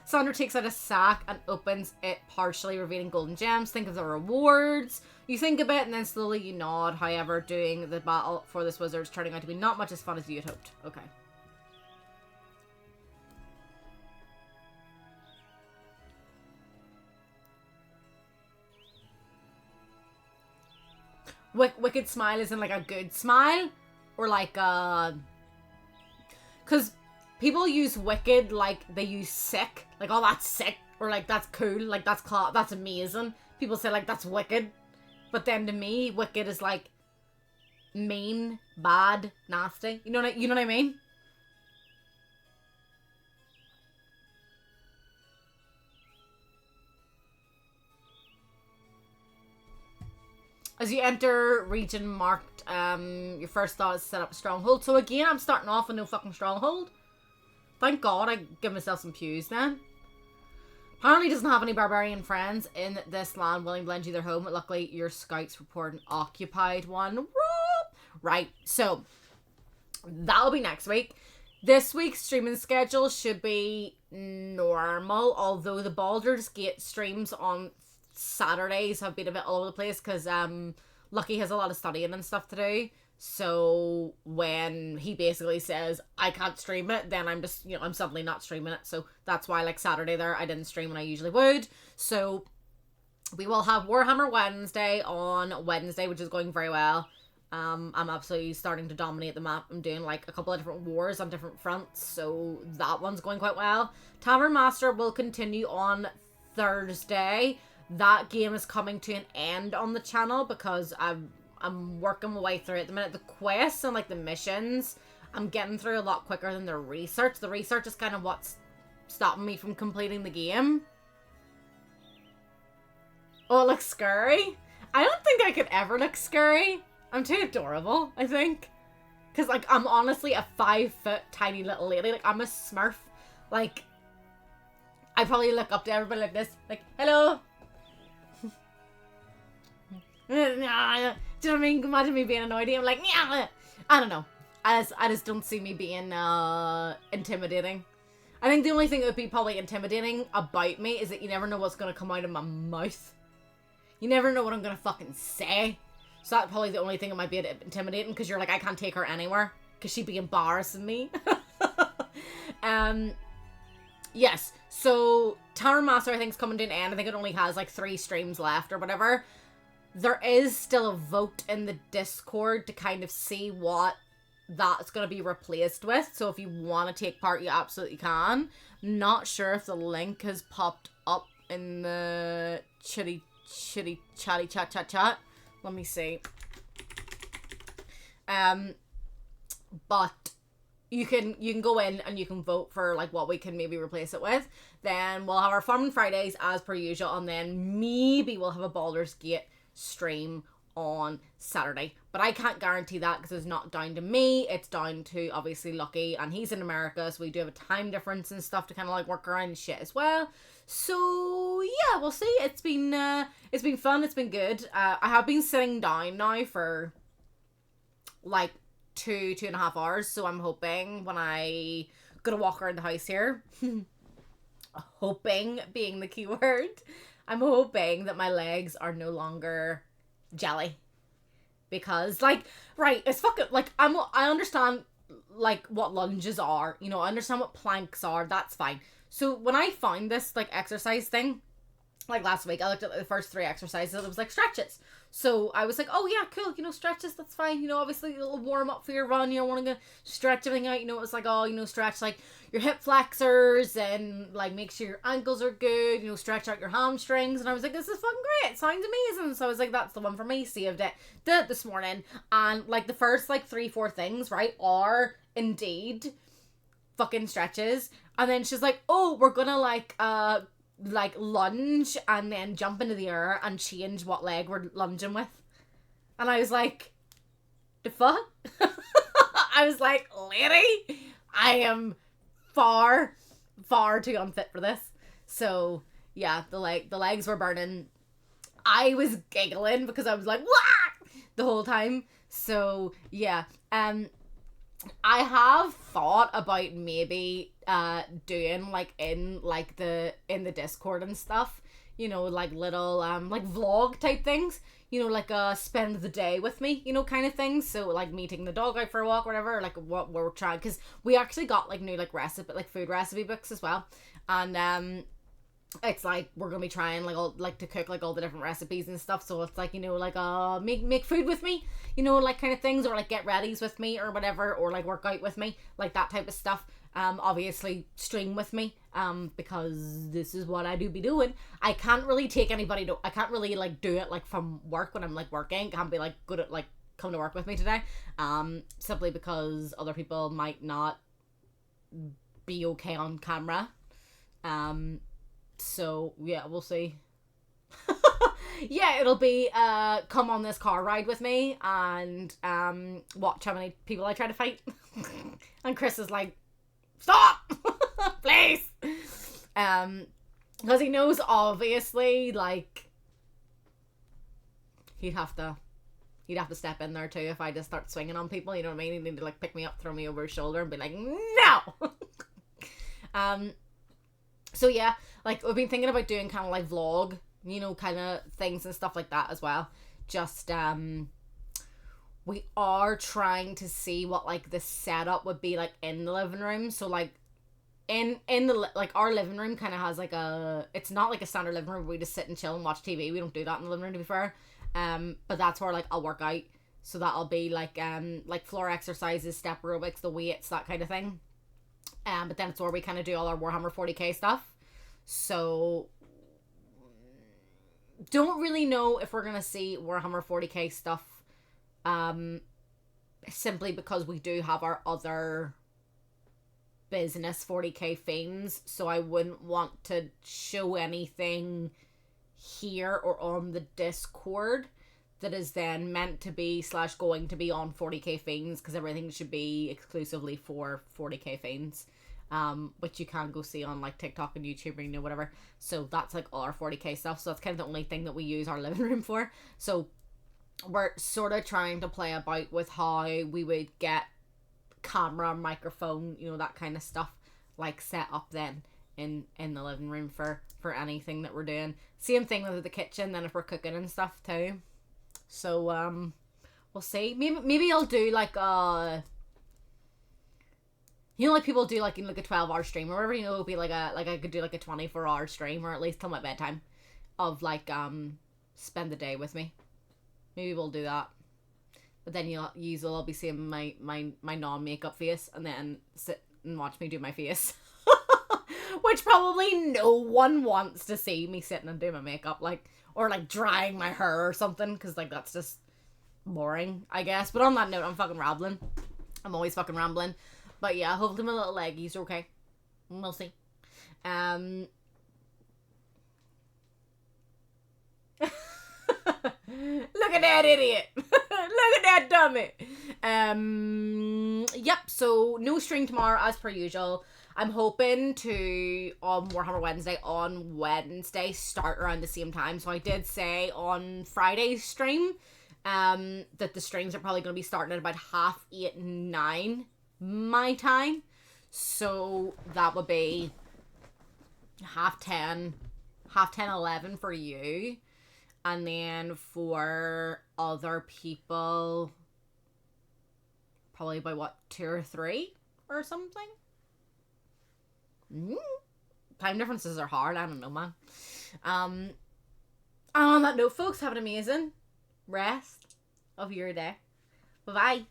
Sandro takes out a sack and opens it, partially revealing golden gems. Think of the rewards. You think a bit and then slowly you nod. However, doing the battle for this wizard is turning out to be not much as fun as you had hoped. Okay. Wicked smile isn't like a good smile, or like because people use wicked like they use sick, like, oh, that's sick, or like that's cool, like that's amazing. People say like that's wicked, but then to me wicked is like mean, bad, nasty. You know what I mean? As you enter region marked, your first thought is to set up a stronghold. So again, I'm starting off with no fucking stronghold. Thank God I give myself some pews then. Apparently doesn't have any barbarian friends in this land willing to lend you their home. But luckily, your scouts report an occupied one. Right, so that'll be next week. This week's streaming schedule should be normal, although the Baldur's Gate streams on Saturdays have been a bit all over the place because Lucky has a lot of studying and stuff to do. So when he basically says I can't stream it, then I'm just, I'm suddenly not streaming it. So that's why, like, Saturday there I didn't stream when I usually would. So we will have Warhammer Wednesday on Wednesday, which is going very well. I'm absolutely starting to dominate the map. I'm doing like a couple of different wars on different fronts, so that one's going quite well. Tavern Master will continue on Thursday. That game is coming to an end on the channel because I'm working my way through it at the minute. The quests and like the missions, I'm getting through a lot quicker than the research. The research is kind of what's stopping me from completing the game. Oh, it looks scary. I don't think I could ever look scary. I'm too adorable, I think. Because, like, I'm honestly a 5-foot tiny little lady. Like, I'm a smurf. Like, I probably look up to everybody like this. Like, hello. Do you know what I mean? Imagine me being annoyed. I'm like, yeah. I don't know. I just don't see me being intimidating. I think the only thing that would be probably intimidating about me is that you never know what's going to come out of my mouth. You never know what I'm going to fucking say. So that's probably the only thing that might be intimidating, because you're like, I can't take her anywhere because she'd be embarrassing me. Yes, so Tavern Master I think is coming to an end. I think it only has like 3 streams left or whatever. There is still a vote in the Discord to kind of see what that's going to be replaced with. So if you want to take part, you absolutely can. Not sure if the link has popped up in the chatty chat. Let me see. But you can go in and you can vote for like what we can maybe replace it with. Then we'll have our Farming Fridays as per usual, and then maybe we'll have a Baldur's Gate stream on Saturday. But I can't guarantee that because it's not down to me. It's down to obviously Lucky, and he's in America, so we do have a time difference and stuff to kind of like work around and shit as well. So yeah, we'll see. It's been fun. It's been good. I have been sitting down now for like 2.5 hours, so I'm hoping when I gonna walk around the house here, hoping being the key word, I'm hoping that my legs are no longer jelly, because like, right, it's fucking like, I understand like what lunges are, you know, I understand what planks are, that's fine. So when I found this like exercise thing, like last week, I looked at the first 3 exercises, it was like stretches. So I was like, oh yeah, cool, you know, stretches, that's fine. You know, obviously it'll warm up for your run. You don't want to stretch everything out. You know, it's like, oh, you know, stretch like your hip flexors and like make sure your ankles are good. You know, stretch out your hamstrings. And I was like, this is fucking great. It sounds amazing. So I was like, that's the one for me. Saved it. Did it this morning. And like the first like 3-4 things, right, are indeed fucking stretches. And then she's like, oh, we're gonna like lunge and then jump into the air and change what leg we're lunging with. And I was like, the fuck? I was like, lady, I am far too unfit for this. So yeah, the legs were burning. I was giggling because I was like, wah! The whole time. So yeah, I have thought about maybe doing like in the Discord and stuff, you know, like little like vlog type things, you know, like spend the day with me, you know, kind of things. So like meeting the dog out for a walk or whatever, like what we're trying, because we actually got like new like food recipe books as well, and it's like we're gonna be trying like all like to cook like all the different recipes and stuff. So it's like, you know, like make food with me, you know, like kind of things, or like get readies with me or whatever, or like work out with me, like that type of stuff. Obviously stream with me, because this is what I do be doing. I can't really take anybody to, I can't really like do it like from work when I'm like working. Can't be like good at like come to work with me today, simply because other people might not be okay on camera. So yeah, we'll see. Yeah, it'll be come on this car ride with me and watch how many people I try to fight. And Chris is like, stop, please, because he knows obviously like he'd have to step in there too if I just start swinging on people, you know what I mean? He'd need to like pick me up, throw me over his shoulder and be like, no. So yeah, like we've been thinking about doing kind of like vlog, you know, kind of things and stuff like that as well. Just we are trying to see what like the setup would be like in the living room. So like in the like our living room kind of has like it's not like a standard living room where we just sit and chill and watch TV. We don't do that in the living room, to be fair. But that's where like I'll work out. So that'll be like floor exercises, step aerobics, the weights, that kind of thing. But then it's where we kind of do all our Warhammer 40k stuff. So don't really know if we're gonna see Warhammer 40k stuff, simply because we do have our other business 40k fiends, so I wouldn't want to show anything here or on the Discord that is then meant to be / going to be on 40k fiends, because everything should be exclusively for 40k fiends, which you can go see on like TikTok and YouTube, you know, whatever. So that's like all our 40k stuff. So that's kind of the only thing that we use our living room for. So we're sort of trying to play about with how we would get camera, microphone, you know, that kind of stuff like set up then in the living room for anything that we're doing. Same thing with the kitchen then if we're cooking and stuff too. So we'll see. Maybe I'll do like you know, like people do like in like a 12-hour stream or whatever, you know, it'll be like I could do like a 24-hour stream, or at least till my bedtime, of like spend the day with me. Maybe we'll do that. But then you'll all be seeing my non-makeup face, and then sit and watch me do my face. Which probably no one wants to see me sitting and doing my makeup, like, or like drying my hair or something, because like that's just boring, I guess. But on that note, I'm fucking rambling. I'm always fucking rambling. But yeah, hopefully my little leggies are okay. We'll see. Look at that idiot. Look at that dummy. Yep, so no stream tomorrow as per usual. I'm hoping to, on Warhammer Wednesday, on Wednesday, start around the same time. So I did say on Friday's stream that the streams are probably going to be starting at about 8:30, 9 my time. So that would be 10:30, 11 for you. And then for other people, probably by 2 or 3 or something. Time differences are hard. I don't know, man. On that note, folks, have an amazing rest of your day. Bye-bye.